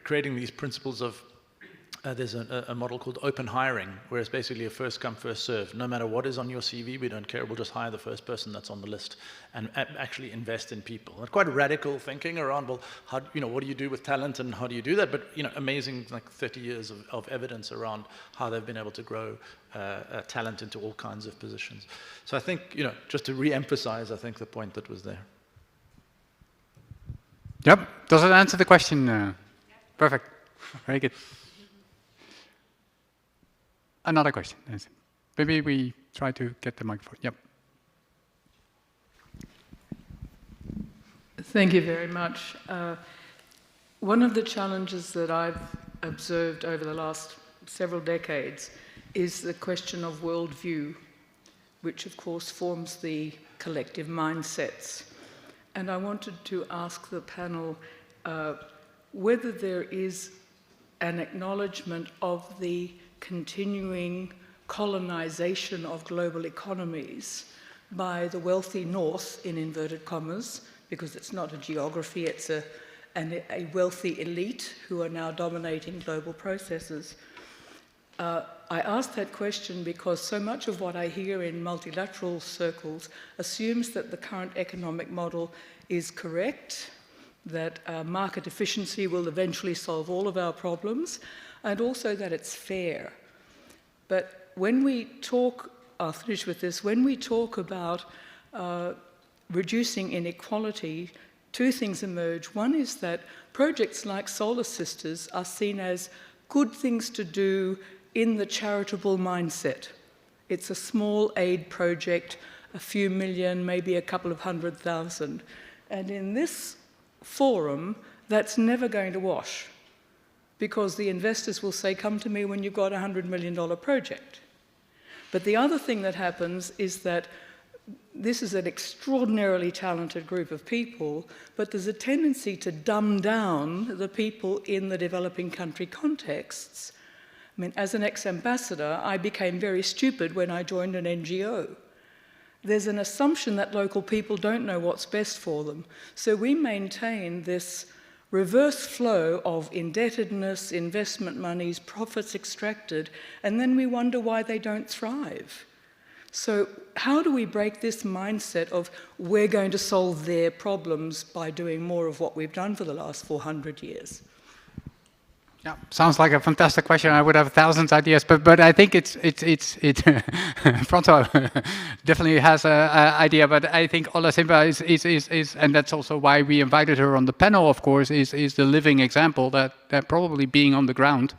creating these principles of there's a model called open hiring, where it's basically a first come, first serve. No matter what is on your CV, we don't care. We'll just hire the first person that's on the list and actually invest in people. And quite radical thinking around, well, how, what do you do with talent and how do you do that? But, amazing, like 30 years of evidence around how they've been able to grow talent into all kinds of positions. So I think, just to re-emphasize, I think the point that was there. Yep. Does it answer the question? Perfect. Very good. Another question. Maybe we try to get the microphone. Yep. Thank you very much. One of the challenges that I've observed over the last several decades is the question of worldview, which of course forms the collective mindsets. And I wanted to ask the panel whether there is an acknowledgement of the continuing colonization of global economies by the wealthy North, in inverted commas, because it's not a geography, it's a wealthy elite who are now dominating global processes. I ask that question because so much of what I hear in multilateral circles assumes that the current economic model is correct, that market efficiency will eventually solve all of our problems, and also that it's fair. But when we talk, I'll finish with this, when we talk about reducing inequality, two things emerge. One is that projects like Solar Sisters are seen as good things to do in the charitable mindset. It's a small aid project, a few million, maybe a couple of 100,000. And in this forum, that's never going to wash, because the investors will say, come to me when you've got a $100 million project. But the other thing that happens is that this is an extraordinarily talented group of people, but there's a tendency to dumb down the people in the developing country contexts. I mean, as an ex-ambassador, I became very stupid when I joined an NGO. There's an assumption that local people don't know what's best for them. So we maintain this reverse flow of indebtedness, investment monies, profits extracted, and then we wonder why they don't thrive. So how do we break this mindset of we're going to solve their problems by doing more of what we've done for the last 400 years? Yeah, sounds like a fantastic question. I would have thousands of ideas, but I think Francois definitely has an idea. But I think Olasimba is, and that's also why we invited her on the panel. Of course, is the living example that probably being on the ground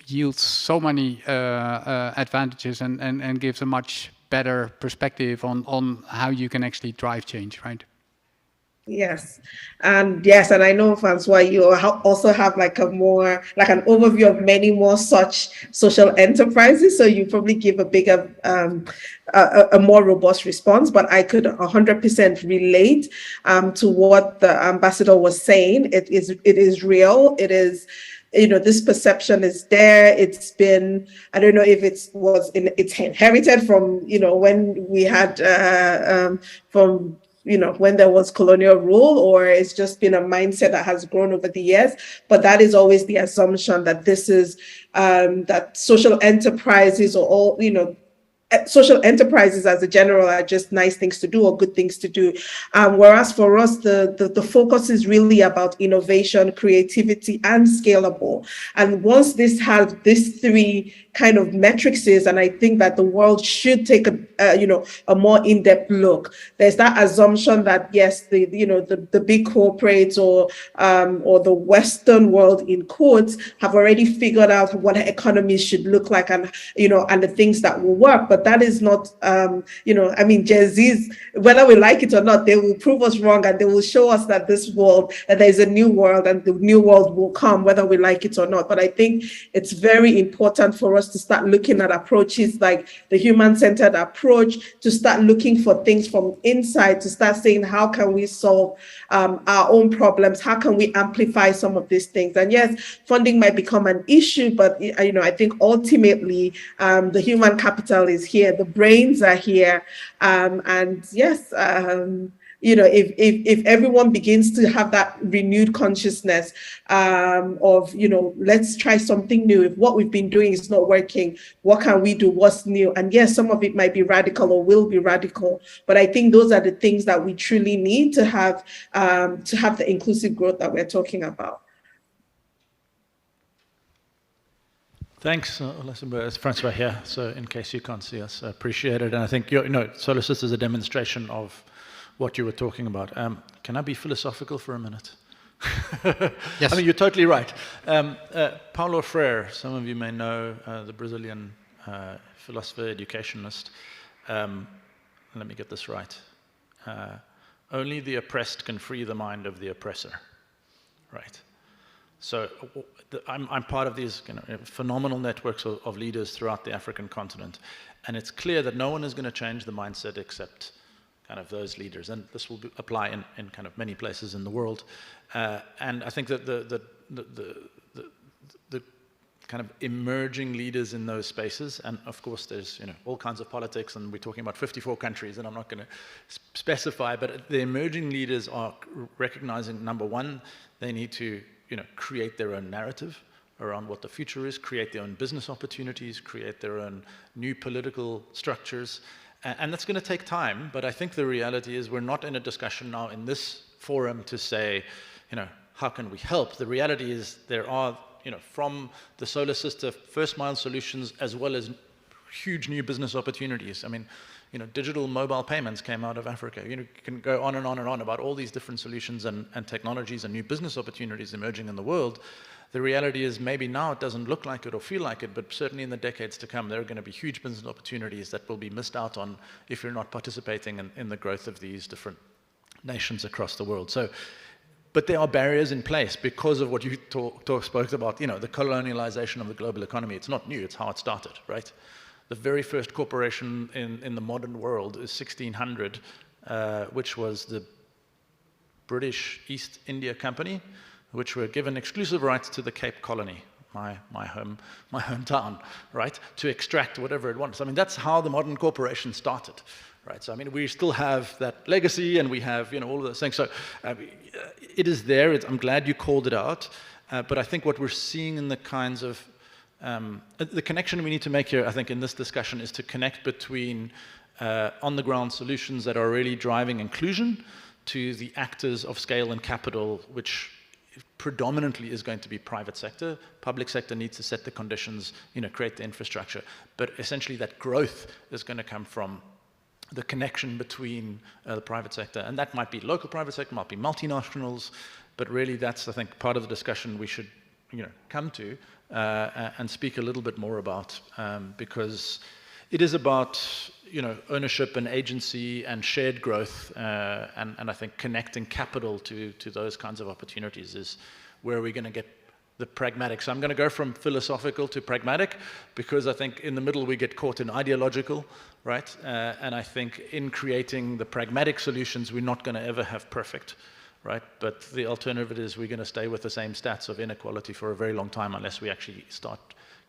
yields so many advantages and gives a much better perspective on how you can actually drive change, right? Yes, and I know, Francois, you also have like an overview of many more such social enterprises. So you probably give a bigger, a more robust response. But I could 100% relate to what the ambassador was saying. It is real. It is. This perception is there. It's been, I don't know if it's inherited from, when we had from when there was colonial rule, or it's just been a mindset that has grown over the years. But that is always the assumption that this is, that social enterprises or all, social enterprises as a general are just nice things to do or good things to do. Whereas for us, the focus is really about innovation, creativity, and scalable. And once this has these three kind of metrics, and I think that the world should take a more in-depth look. There's that assumption that yes, the big corporates or the Western world in quotes have already figured out what economies should look like and the things that will work. But that is not, Gen Zs, whether we like it or not, they will prove us wrong and they will show us that that there's a new world and the new world will come, whether we like it or not. But I think it's very important for us to start looking at approaches like the human-centered approach, to start looking for things from inside, to start saying, how can we solve our own problems? How can we amplify some of these things? And yes, funding might become an issue, but I think ultimately the human capital is here, the brains are here, and yes, if everyone begins to have that renewed consciousness of, let's try something new. If what we've been doing is not working, what can we do? What's new? And yes, some of it might be radical or will be radical, but I think those are the things that we truly need to have the inclusive growth that we're talking about. Thanks, Olasunbo. It's Francois here, so in case you can't see us, I appreciate it. And I think, Solar Sisters is a demonstration of what you were talking about. Can I be philosophical for a minute? Yes. I mean, you're totally right. Paulo Freire, some of you may know, the Brazilian philosopher, educationist. Let me get this right. Only the oppressed can free the mind of the oppressor, right? So I'm part of these phenomenal networks of leaders throughout the African continent, and it's clear that no one is going to change the mindset except kind of those leaders, and this will apply in kind of many places in the world. And I think that the kind of emerging leaders in those spaces, and of course there's all kinds of politics, and we're talking about 54 countries, and I'm not going to specify, but the emerging leaders are recognizing, number one, they need to create their own narrative around what the future is, create their own business opportunities, create their own new political structures. And that's going to take time, but I think the reality is we're not in a discussion now in this forum to say, how can we help? The reality is there are, from the Solar Sister first mile solutions as well as huge new business opportunities. I mean, digital mobile payments came out of Africa. You can go on and on and on about all these different solutions and technologies and new business opportunities emerging in the world. The reality is maybe now it doesn't look like it or feel like it, but certainly in the decades to come, there are going to be huge business opportunities that will be missed out on if you're not participating in the growth of these different nations across the world. So, but there are barriers in place because of what you spoke about, the colonialization of the global economy. It's not new, it's how it started, right? The very first corporation in the modern world is 1600, which was the British East India Company, which were given exclusive rights to the Cape Colony, my hometown, right, to extract whatever it wants. I mean, that's how the modern corporation started, right? So, I mean, we still have that legacy, and we have, all of those things. So, it is there. I'm glad you called it out. But I think what we're seeing in the kinds of the connection we need to make here, I think, in this discussion is to connect between on-the-ground solutions that are really driving inclusion to the actors of scale and capital, which predominantly is going to be private sector. Public sector needs to set the conditions, create the infrastructure. But essentially that growth is going to come from the connection between the private sector. And that might be local private sector, might be multinationals, but really that's, I think, part of the discussion we should come to and speak a little bit more about, because it is about ownership and agency and shared growth, and I think connecting capital to those kinds of opportunities is where we're going to get the pragmatic. So I'm going to go from philosophical to pragmatic, because I think in the middle we get caught in ideological, right? And I think in creating the pragmatic solutions, we're not going to ever have perfect, right? But the alternative is we're going to stay with the same stats of inequality for a very long time unless we actually start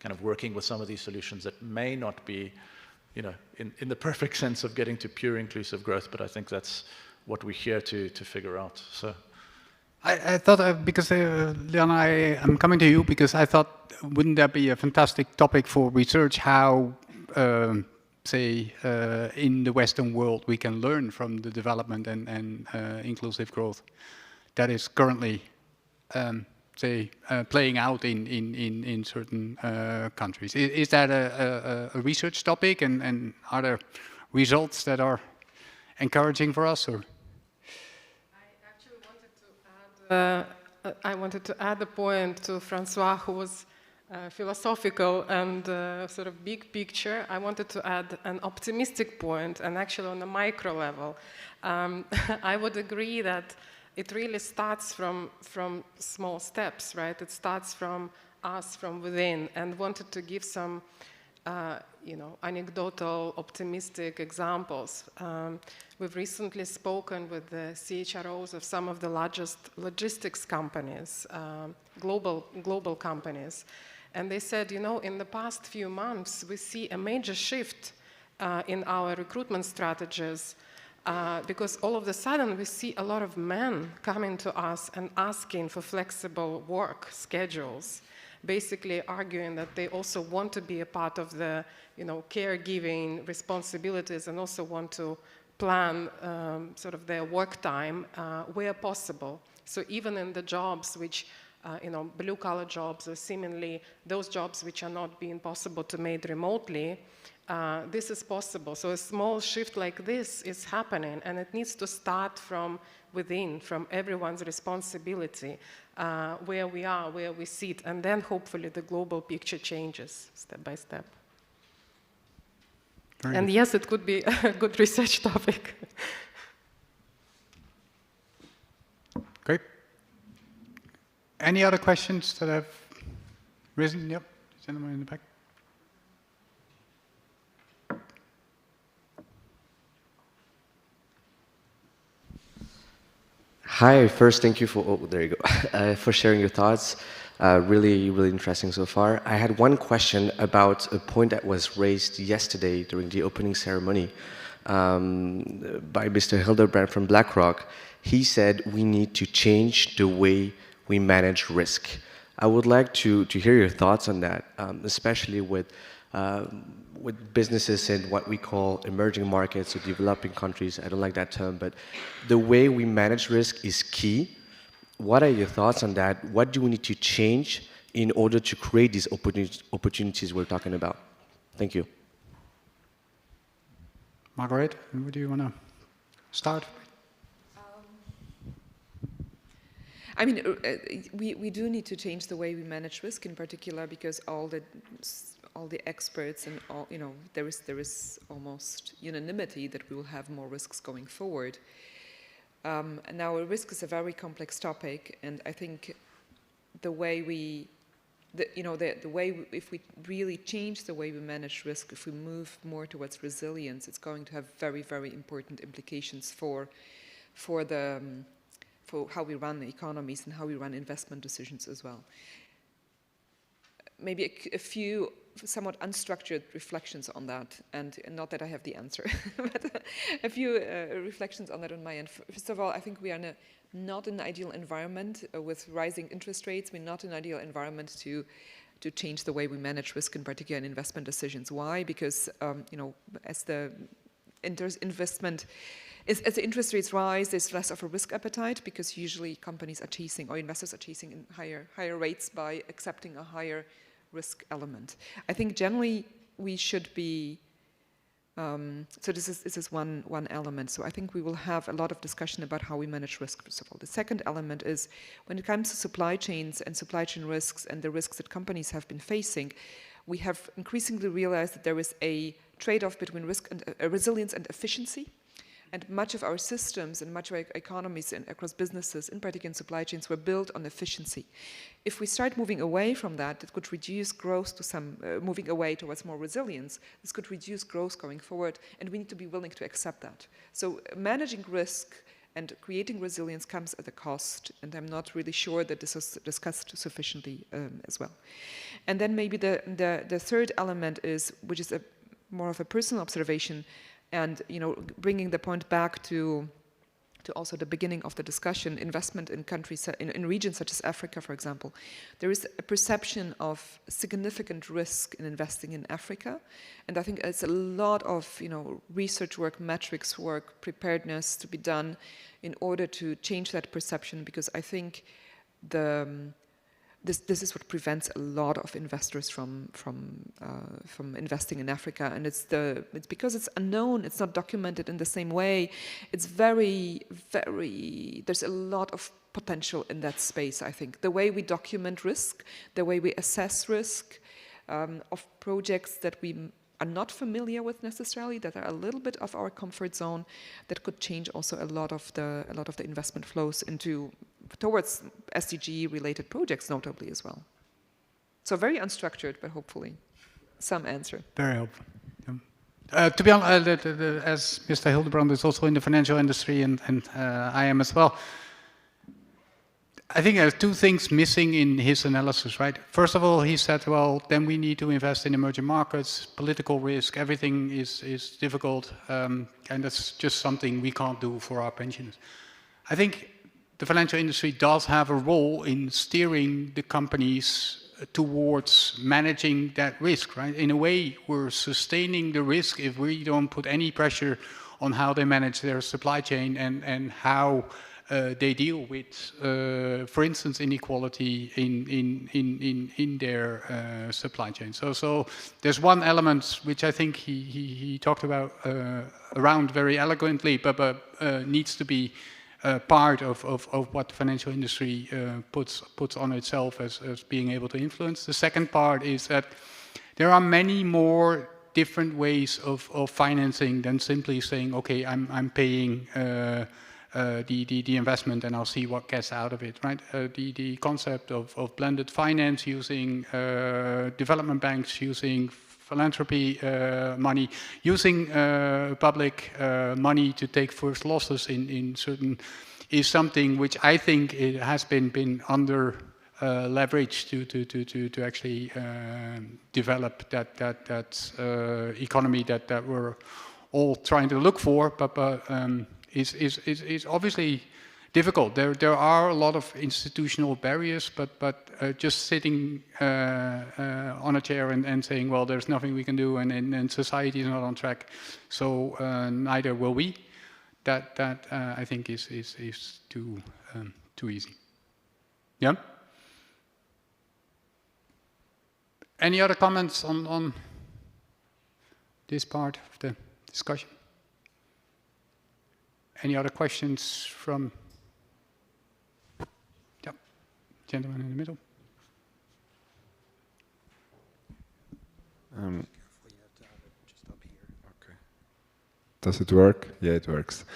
kind of working with some of these solutions that may not be, in the perfect sense of getting to pure inclusive growth. But I think that's what we're here to figure out. So. I thought, because Liana, I'm coming to you because I thought, wouldn't that be a fantastic topic for research, how, say, in the Western world we can learn from the development and inclusive growth that is currently, say, playing out in certain countries. Is that a research topic, and are there results that are encouraging for us? Or? I wanted to add a point to Francois, who was philosophical and sort of big picture. I wanted to add an optimistic point, and actually on a micro level. I would agree that it really starts from small steps, right? It starts from us, from within, and wanted to give some anecdotal, optimistic examples. We've recently spoken with the CHROs of some of the largest logistics companies, global companies, and they said, in the past few months, we see a major shift in our recruitment strategies because all of a sudden we see a lot of men coming to us and asking for flexible work schedules, basically arguing that they also want to be a part of the caregiving responsibilities and also want to plan sort of their work time where possible. So even in the jobs which, blue-collar jobs, or seemingly those jobs which are not being possible to made remotely, this is possible. So a small shift like this is happening, and it needs to start from within, from everyone's responsibility, where we are, where we sit, and then hopefully the global picture changes step by step. And yes, it could be a good research topic. Great. Any other questions that have risen? Yep, gentleman in the back. Hi, first, thank you for, oh, there you go, for sharing your thoughts. Really, really interesting so far. I had one question about a point that was raised yesterday during the opening ceremony by Mr. Hildebrand from BlackRock. He said we need to change the way we manage risk. I would like to hear your thoughts on that, especially with businesses in what we call emerging markets or developing countries. I don't like that term, but the way we manage risk is key. What are your thoughts on that? What do we need to change in order to create these opportunities we're talking about? Thank you. Margaret, do you want to start? I mean, we do need to change the way we manage risk, in particular, because all the experts and all, there is almost unanimity that we will have more risks going forward. Now, risk is a very complex topic, and I think the way if we really change the way we manage risk, if we move more towards resilience, it's going to have very, very important implications for how we run the economies and how we run investment decisions as well. Maybe a few somewhat unstructured reflections on that, and not that I have the answer, but a few reflections on that on my end. First of all, I think we are not in an ideal environment with rising interest rates. We're not in an ideal environment to change the way we manage risk, in particular in investment decisions. Why? Because as the as the interest rates rise, there's less of a risk appetite, because usually companies are chasing, or investors are chasing in higher rates by accepting a higher risk element. I think generally we should be, so this is one element. So I think we will have a lot of discussion about how we manage risk, first of all. The second element is, when it comes to supply chains and supply chain risks and the risks that companies have been facing, we have increasingly realized that there is a trade-off between risk and resilience and efficiency. And much of our systems and much of our economies and across businesses, in particular in supply chains, were built on efficiency. If we start moving away from that, it could reduce growth to some, moving away towards more resilience. This could reduce growth going forward, and we need to be willing to accept that. So managing risk and creating resilience comes at a cost, and I'm not really sure that this is discussed sufficiently as well. And then maybe the third element is, which is more of a personal observation, and bringing the point back to also the beginning of the discussion, investment in countries, in regions such as Africa, for example. There is a perception of significant risk in investing in Africa, and I think it's a lot of research work, metrics work, preparedness to be done in order to change that perception, because I think this is what prevents a lot of investors from investing in Africa, and it's because it's unknown, it's not documented in the same way. It's very, very, there's a lot of potential in that space, I think. The way we document risk, the way we assess risk of projects that we are not familiar with necessarily, that are a little bit of our comfort zone, that could change also a lot of the investment flows towards SDG-related projects, notably as well. So very unstructured, but hopefully some answer. Very helpful. Yeah. To be honest, as Mr. Hildebrand is also in the financial industry, and I am as well, I think there's two things missing in his analysis, right? First of all, he said, well, then we need to invest in emerging markets, political risk, everything is difficult, and that's just something we can't do for our pensioners. I think the financial industry does have a role in steering the companies towards managing that risk, right? In a way, we're sustaining the risk if we don't put any pressure on how they manage their supply chain and how they deal with, for instance, inequality in their supply chain. So there's one element which I think he talked about around very eloquently, but needs to be part of what the financial industry puts on itself as being able to influence. The second part is that there are many more different ways of financing than simply saying, okay, I'm paying the investment and I'll see what gets out of it, right? The concept of blended finance using development banks, using philanthropy money, using public money to take first losses in certain, is something which I think it has been under leveraged to actually develop that economy that we're all trying to look for, but is obviously difficult. There are a lot of institutional barriers, but just sitting on a chair and saying, well, there's nothing we can do, and society is not on track, so neither will we. That I think is too easy. Yeah. Any other comments on this part of the discussion? Any other questions from? Yeah, gentleman in the middle. Does it work? Yeah, it works.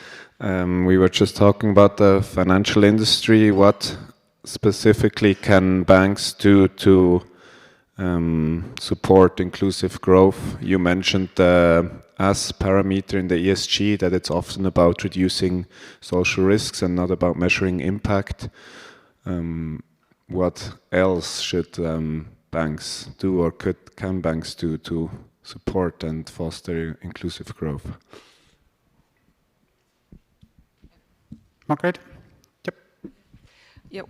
We were just talking about the financial industry. What specifically can banks do to support inclusive growth? You mentioned the S parameter in the ESG, that it's often about reducing social risks and not about measuring impact. What else should banks do, or can banks do to support and foster inclusive growth? Margaret? Yep. Yeah,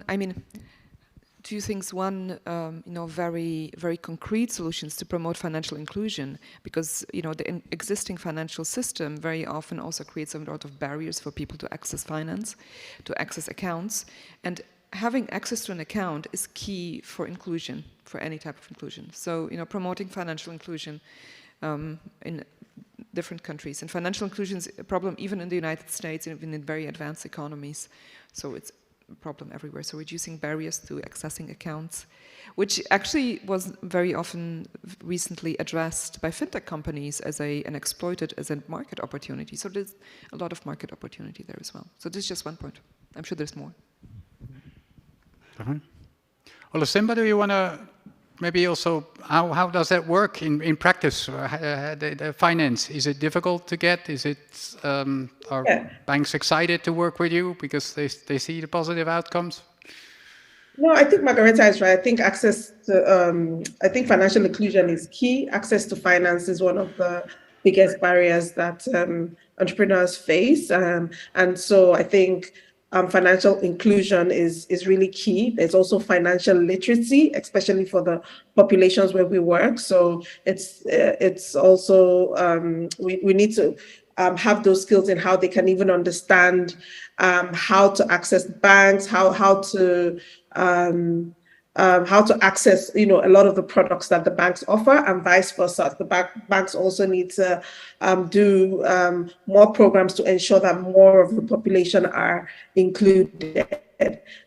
I mean, two things. One, very, very concrete solutions to promote financial inclusion, because, the existing financial system very often also creates a lot of barriers for people to access finance, to access accounts. And having access to an account is key for inclusion, for any type of inclusion. So, promoting financial inclusion in different countries. And financial inclusion is a problem even in the United States, even in very advanced economies. So it's a problem everywhere. So reducing barriers to accessing accounts, which actually was very often recently addressed by fintech companies and exploited as a market opportunity. So there's a lot of market opportunity there as well. So this is just one point. I'm sure there's more. Olusimba, do you want to maybe also, how does that work in practice? The finance, is it difficult to get? Is it, are banks excited to work with you because they see the positive outcomes? No, I think Margareta is right. I think access to, I think financial inclusion is key. Access to finance is one of the biggest barriers that entrepreneurs face. And so I think financial inclusion is really key. There's also financial literacy, especially for the populations where we work. So it's also, we need to have those skills in how they can even understand how to access banks, how to access, a lot of the products that the banks offer, and vice versa. The banks also need to do more programs to ensure that more of the population are included.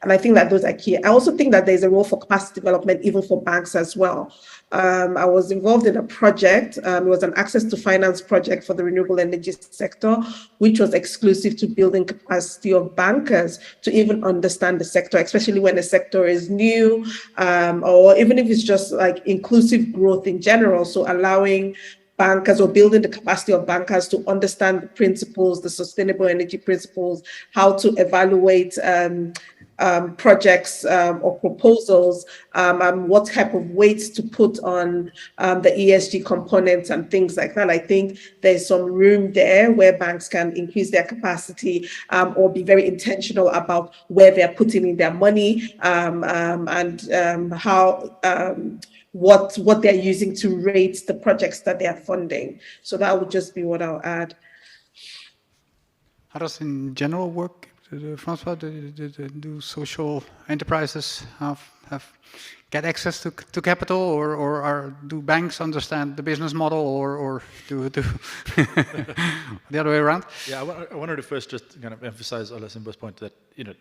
And I think that those are key. I also think that there's a role for capacity development, even for banks as well. I was involved in a project. It was an access to finance project for the renewable energy sector, which was exclusive to building capacity of bankers to even understand the sector, especially when the sector is new, or even if it's just like inclusive growth in general. So allowing bankers, or building the capacity of bankers to understand the principles, the sustainable energy principles, how to evaluate projects or proposals, and what type of weights to put on the ESG components and things like that. I think there's some room there where banks can increase their capacity or be very intentional about where they're putting in their money and how what they're using to rate the projects that they are funding. So that would just be what I'll add. How does in general work, Francois? Do social enterprises get access to capital, or do banks understand the business model, or do the other way around? Yeah, I wanted to first just kind of emphasize Olasimbo's point that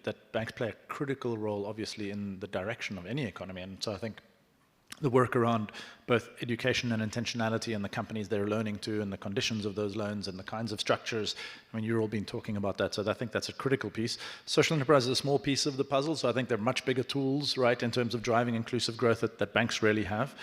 that banks play a critical role, obviously, in the direction of any economy, and so I think the work around both education and intentionality and the companies they're loaning to and the conditions of those loans and the kinds of structures. I mean, you've all been talking about that, so I think that's a critical piece. Social enterprise is a small piece of the puzzle, so I think they're much bigger tools, right, in terms of driving inclusive growth that banks really have.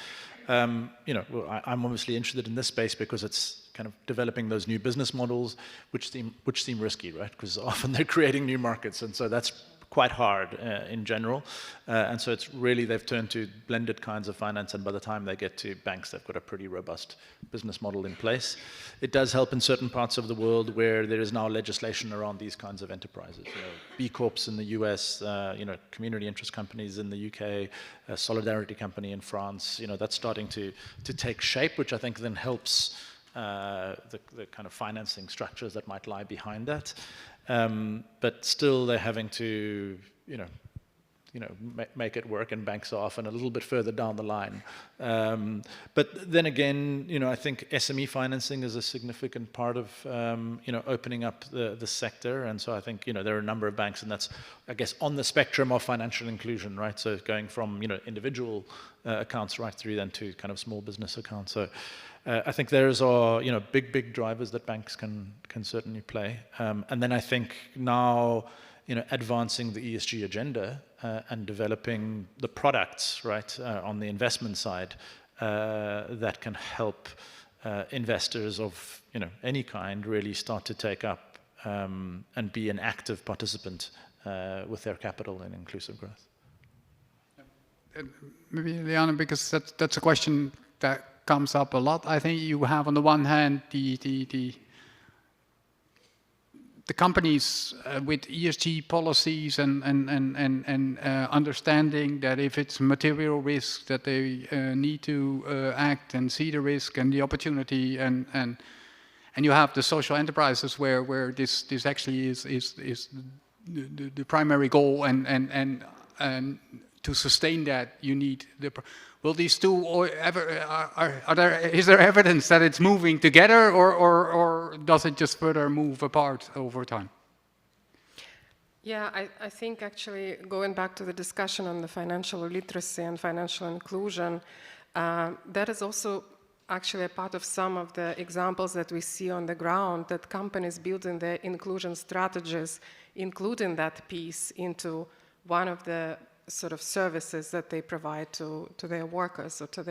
I'm obviously interested in this space because it's kind of developing those new business models, which seem risky, right, because often they're creating new markets, and so that's quite hard in general, and so it's really they've turned to blended kinds of finance, and by the time they get to banks, they've got a pretty robust business model in place. It does help in certain parts of the world where there is now legislation around these kinds of enterprises. B Corps in the US, community interest companies in the UK, a solidarity company in France. That's starting to take shape, which I think then helps the kind of financing structures that might lie behind that. But still, they're having to, make it work, and banks are often a little bit further down the line. But then again, I think SME financing is a significant part of, opening up the sector, and so I think, there are a number of banks, and that's, I guess, on the spectrum of financial inclusion, right? So going from, individual accounts right through then to kind of small business accounts. So I think those are, big drivers that banks can certainly play. And then I think now, advancing the ESG agenda and developing the products, right, on the investment side that can help investors of, any kind really start to take up and be an active participant with their capital in inclusive growth. Maybe, Liana, because that's a question that comes up a lot. I think you have on the one hand the companies with ESG policies and understanding that if it's material risk that they need to act and see the risk and the opportunity, and you have the social enterprises where this actually is the primary goal, and to sustain that you need the. Will these two is there evidence that it's moving together, or does it just further move apart over time? Yeah, I think actually going back to the discussion on the financial literacy and financial inclusion, that is also actually a part of some of the examples that we see on the ground, that companies building their inclusion strategies, including that piece into one of the sort of services that they provide to their workers or to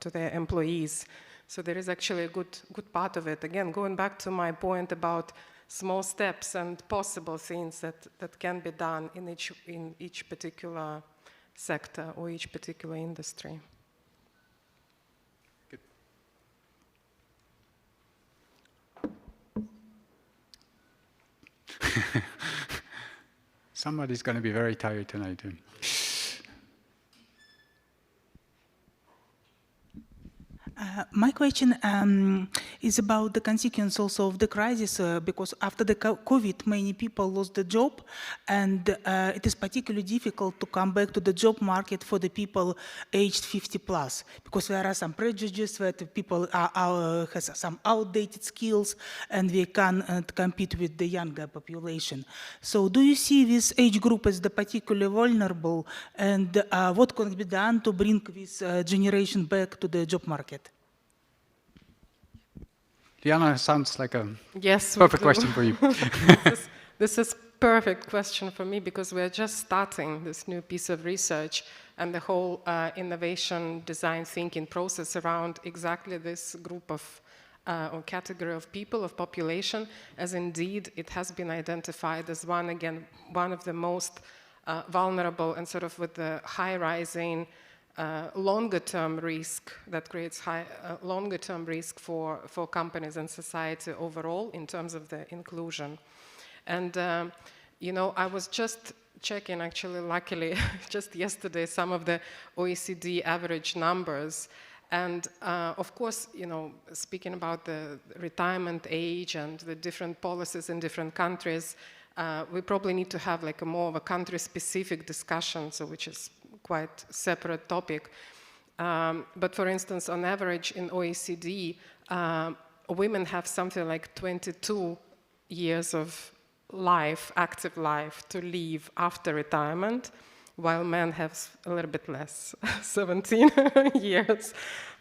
their employees. So there is actually a good part of it. Again, going back to my point about small steps and possible things that can be done in each particular sector or each particular industry. Good. Somebody's going to be very tired tonight. My question is about the consequence also of the crisis, because after the COVID, many people lost the job, and it is particularly difficult to come back to the job market for the people aged 50 plus, because there are some prejudices that people has some outdated skills, and they can't compete with the younger population. So do you see this age group as the particularly vulnerable, and what can be done to bring this generation back to the job market? Diana, sounds like a yes, perfect question for you. This is perfect question for me, because we're just starting this new piece of research and the whole innovation design thinking process around exactly this group of or category of people, of population, as indeed it has been identified as one of the most vulnerable and sort of with the high rising longer-term risk that creates longer-term risk for companies and society overall in terms of the inclusion. And, you know, I was just checking, actually, luckily, just yesterday, some of the OECD average numbers. And of course, you know, speaking about the retirement age and the different policies in different countries, we probably need to have like a more of a country-specific discussion, so which is quite separate topic. But for instance, on average in OECD, women have something like 22 years of life, active life, to live after retirement, while men have a little bit less, 17 years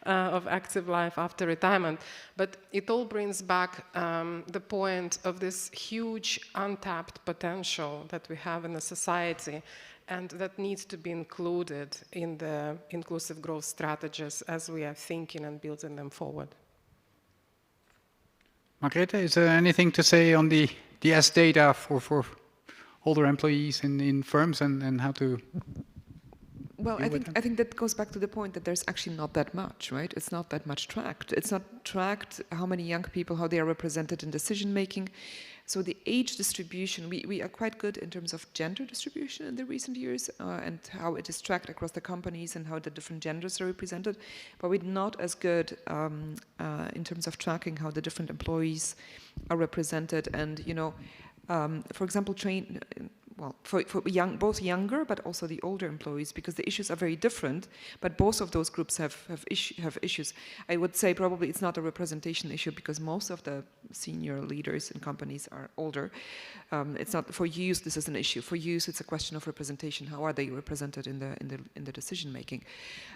of active life after retirement. But it all brings back the point of this huge untapped potential that we have in the society, and that needs to be included in the inclusive growth strategies as we are thinking and building them forward. Margrethe, is there anything to say on the S data for older employees in firms and how to? Well, I think that goes back to the point that there's actually not that much, right? It's not that much tracked. It's not tracked how many young people, how they are represented in decision making. So the age distribution, we are quite good in terms of gender distribution in the recent years and how it is tracked across the companies and how the different genders are represented. But we're not as good in terms of tracking how the different employees are represented. And, you know, for example, for both younger but also the older employees, because the issues are very different, but both of those groups have issues. I would say probably it's not a representation issue because most of the senior leaders in companies are older. It's not for youth. This is an issue for youth. It's a question of representation. How are they represented in the decision making?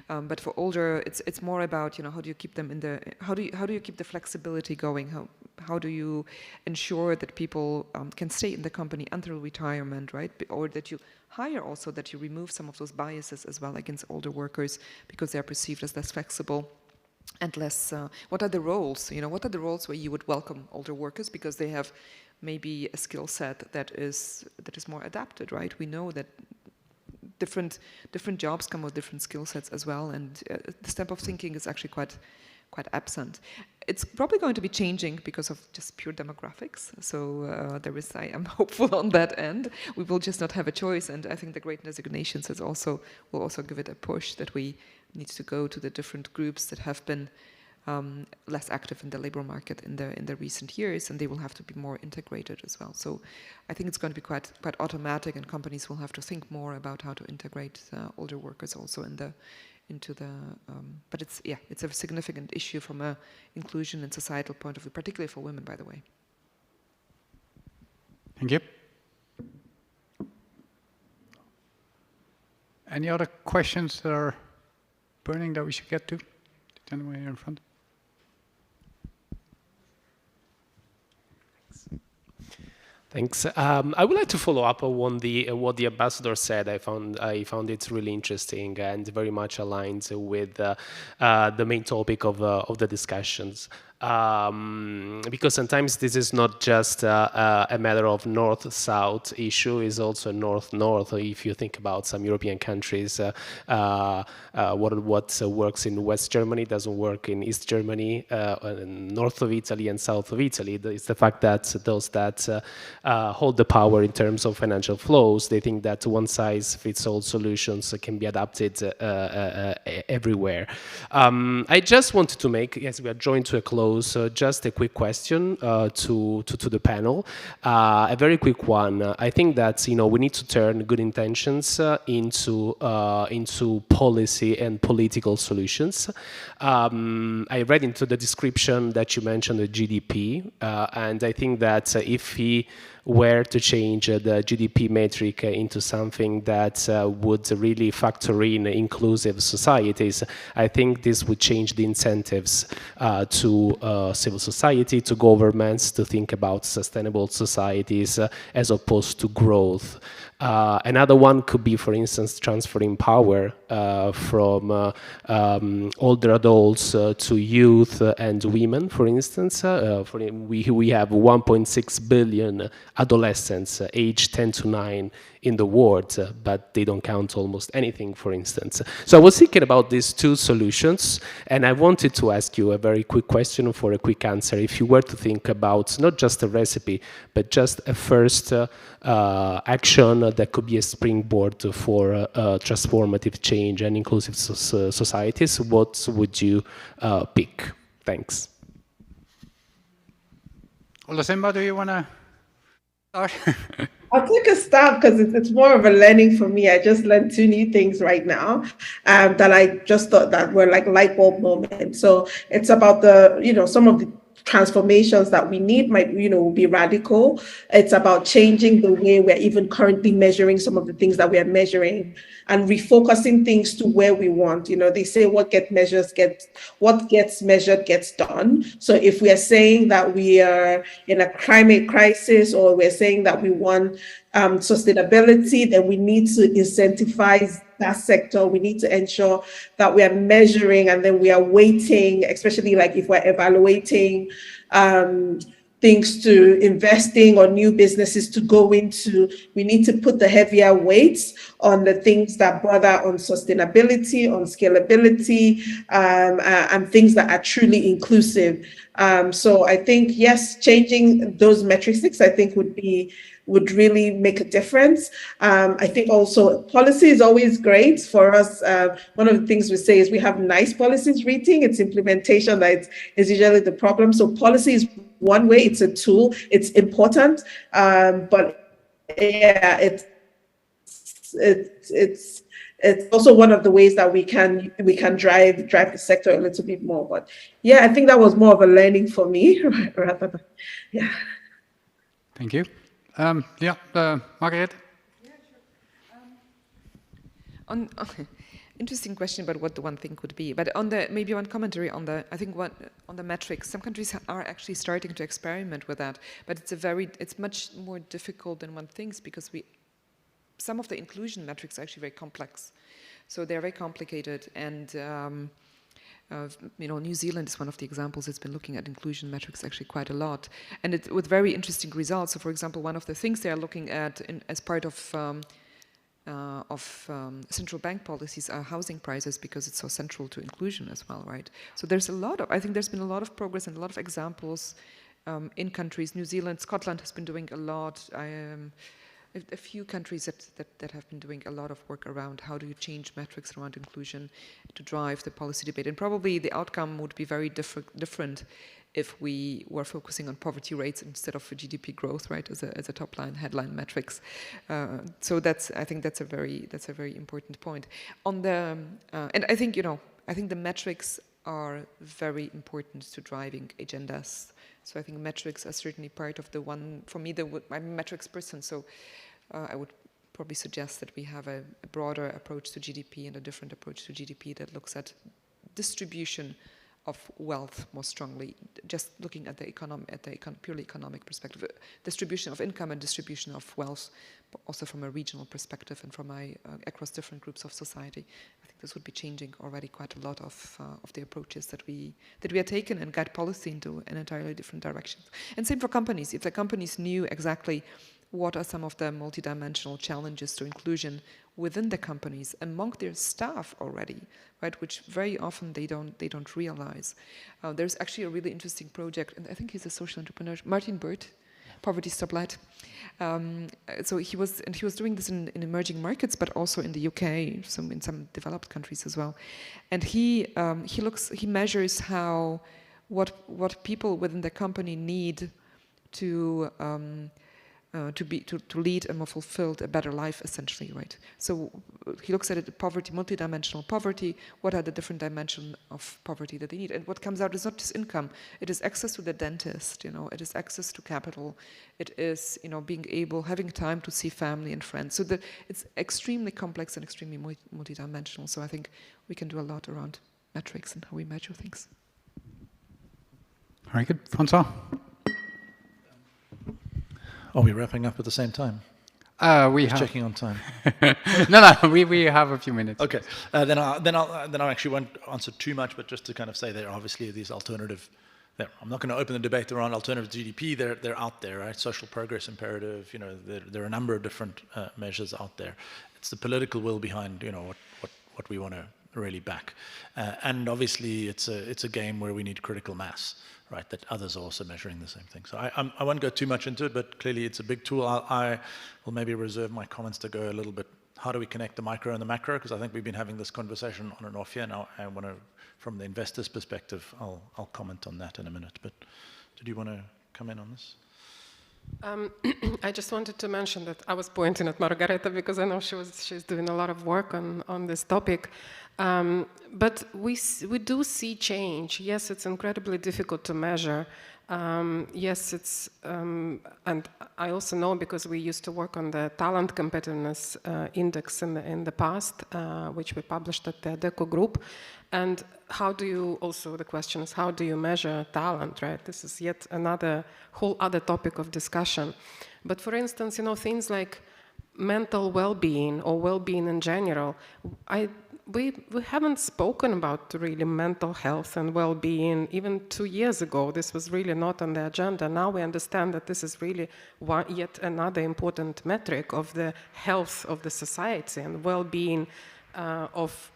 But for older, it's more about, you know, how do you keep them in the how do you keep the flexibility going? How do you ensure that people can stay in the company until retirement, right? Or that you hire also, that you remove some of those biases as well against older workers because they are perceived as less flexible and less, what are the roles? You know, what are the roles where you would welcome older workers because they have maybe a skill set that is more adapted, right? We know that different jobs come with different skill sets as well, and this type of thinking is actually quite absent. It's probably going to be changing because of just pure demographics. So I am hopeful on that end. We will just not have a choice, and I think the Great Resignations will also give it a push that we need to go to the different groups that have been less active in the labor market in the recent years, and they will have to be more integrated as well. So I think it's going to be quite automatic, and companies will have to think more about how to integrate older workers also but it's a significant issue from a inclusion and societal point of view, particularly for women, by the way. Thank you. Any other questions that are burning that we should get to? The gentleman here in front. Thanks. I would like to follow up on what the ambassador said. I found it really interesting and very much aligned with the main topic of the discussions. Because sometimes this is not just a matter of north-south issue, it's also north-north. If you think about some European countries, what works in West Germany doesn't work in East Germany, north of Italy and south of Italy. It's the fact that those that hold the power in terms of financial flows, they think that one-size-fits-all solutions can be adapted everywhere. I just wanted to make, yes, we are drawing to a close. So just a quick question to the panel, a very quick one. I think that we need to turn good intentions into policy and political solutions. I read into the description that you mentioned the GDP, and I think that if we were to change the GDP metric into something that would really factor in inclusive societies, I think this would change the incentives to civil society, to governments to think about sustainable societies as opposed to growth. Another one could be, for instance, transferring power from older adults to youth and women, for instance. We have 1.6 billion adolescents aged 10 to 9 in the world, but they don't count almost anything, for instance. So I was thinking about these two solutions, and I wanted to ask you a very quick question for a quick answer. If you were to think about not just a recipe, but just a first action that could be a springboard for transformative change and inclusive societies, what would you pick? Thanks. Olasimba, do you want to start? I'll take a stab because it's more of a learning for me. I just learned 2 new things right now that I just thought that were like light bulb moments. So it's about some of the transformations that we need might, will be radical. It's about changing the way we're even currently measuring some of the things that we are measuring and refocusing things to where we want. They say what gets measured gets done. So if we are saying that we are in a climate crisis, or we're saying that we want sustainability, then we need to incentivize that sector. We need to ensure that we are measuring, and then we are weighting, especially like if we're evaluating things to investing or new businesses to go into, we need to put the heavier weights on the things that bother on sustainability, on scalability, and things that are truly inclusive. So I think, yes, changing those metrics, I think would really make a difference. I think also policy is always great for us. One of the things we say is we have nice policies reading, it's implementation that is usually the problem. So policy is one way, it's a tool, it's important, but yeah, it's also one of the ways that we can drive the sector a little bit more. But yeah, I think that was more of a learning for me rather than, yeah. Thank you. Margaret? Yeah, sure. Interesting question about what the one thing could be. But maybe one commentary on the metrics. Some countries are actually starting to experiment with that, but it's much more difficult than one thinks, because some of the inclusion metrics are actually very complex. So they're very complicated, and New Zealand is one of the examples. It's been looking at inclusion metrics actually quite a lot, and with very interesting results. So, for example, one of the things they are looking at as part of central bank policies are housing prices, because it's so central to inclusion as well, right? So I think there's been a lot of progress and a lot of examples in countries. New Zealand, Scotland has been doing a lot. A few countries that have been doing a lot of work around how do you change metrics around inclusion to drive the policy debate. And probably the outcome would be very different if we were focusing on poverty rates instead of GDP growth, right, as a top line headline metrics. So I think that's a very important point. And I think the metrics are very important to driving agendas. So I think metrics are certainly part of the one. For me, I'm a metrics person, so I would probably suggest that we have a broader approach to GDP and a different approach to GDP that looks at distribution of wealth more strongly, just looking at the purely economic perspective, distribution of income and distribution of wealth, but also from a regional perspective and from across different groups of society. I think this would be changing already quite a lot of the approaches that we are taking, and guide policy into an entirely different direction. And same for companies. If the companies knew exactly what are some of the multidimensional challenges to inclusion within the companies among their staff already, right? Which very often they don't realize. There's actually a really interesting project, and I think he's a social entrepreneur, Martin Burt, Poverty Stoplight. So he was doing this in emerging markets, but also in the UK, in some developed countries as well. And he measures what people within the company need to lead a more fulfilled, a better life, essentially, right? So he looks at it, poverty, multidimensional poverty. What are the different dimensions of poverty that they need? And what comes out is not just income. It is access to the dentist. It is access to capital. It is having time to see family and friends. So it's extremely complex and extremely multidimensional. So I think we can do a lot around metrics and how we measure things. Very good, Francois. Are we wrapping up at the same time? We Just have. checking on time. No, we have a few minutes. Okay, then I actually won't answer too much, but just to kind of say there are obviously these alternative. I'm not going to open the debate around alternative GDP. They're out there, right? Social progress imperative. You know, there are a number of different measures out there. It's the political will behind, you know, what we want to really back, and obviously it's a game where we need critical mass, right? That others are also measuring the same thing. So I won't go too much into it, but clearly it's a big tool. I will maybe reserve my comments to go a little bit. How do we connect the micro and the macro? Because I think we've been having this conversation on and off here. Now I want to, from the investor's perspective, I'll comment on that in a minute. But did you want to come in on this? I just wanted to mention that I was pointing at Margareta because I know she's doing a lot of work on this topic. But we do see change. Yes, it's incredibly difficult to measure. Yes, it's, and I also know because we used to work on the talent competitiveness index in the past, which we published at the DECO group. And how do you, also the question is, how do you measure talent, right? This is yet another whole other topic of discussion. But for instance, you know, things like mental well-being or well-being in general, we haven't spoken about really mental health and well-being even 2 years ago. This was really not on the agenda. Now we understand that this is really yet another important metric of the health of the society and well-being of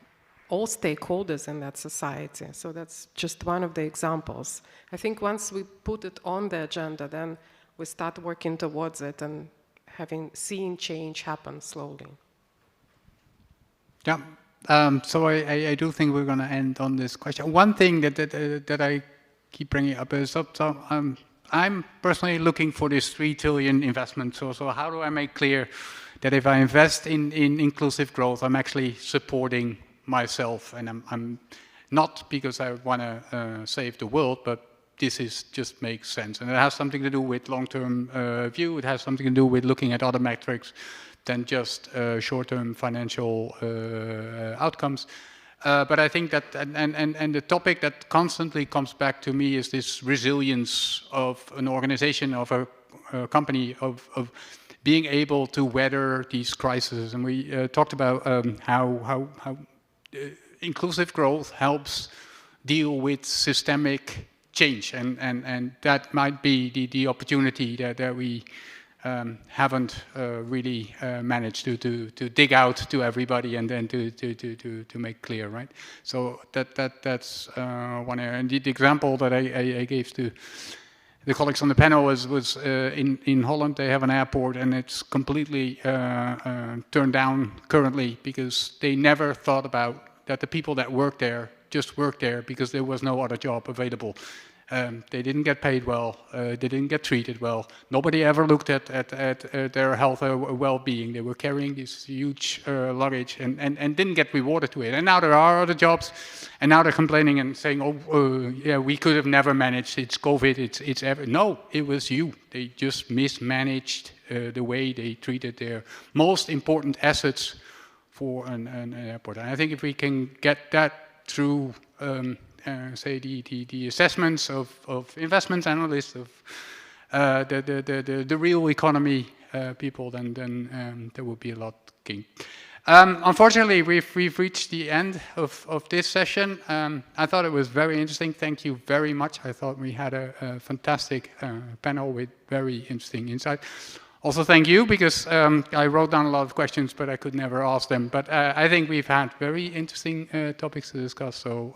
all stakeholders in that society. So that's just one of the examples. I think once we put it on the agenda, then we start working towards it and seeing change happen slowly. Yeah. So I do think we're going to end on this question. One thing that I keep bringing up is I'm personally looking for this 3 trillion investment. So how do I make clear that if I invest in inclusive growth, I'm actually supporting myself, and I'm not because I want to save the world, but this just makes sense, and it has something to do with long-term view. It has something to do with looking at other metrics than just short-term financial outcomes. But I think that, and the topic that constantly comes back to me is this resilience of an organization, of a company, of being able to weather these crises. And we talked about how inclusive growth helps deal with systemic change, and that might be the opportunity that we haven't really managed to dig out to everybody and then to make clear, right? So that's one area. And the example that I gave to the colleagues on the panel was in Holland. They have an airport and it's completely turned down currently because they never thought about that the people that work there just worked there because there was no other job available. They didn't get paid well, they didn't get treated well. Nobody ever looked at their health or well-being. They were carrying this huge luggage and didn't get rewarded to it. And now there are other jobs, and now they're complaining and saying, yeah, we could have never managed, it's COVID, it's ever. No, it was you. They just mismanaged the way they treated their most important assets for an airport. And I think if we can get that through say the assessments of investment analysts, of the real economy people, then there will be a lot gained. Unfortunately, we've reached the end of this session. I thought it was very interesting. Thank you very much. I thought we had a fantastic panel with very interesting insight. Also, thank you, because I wrote down a lot of questions, but I could never ask them. But I think we've had very interesting topics to discuss, so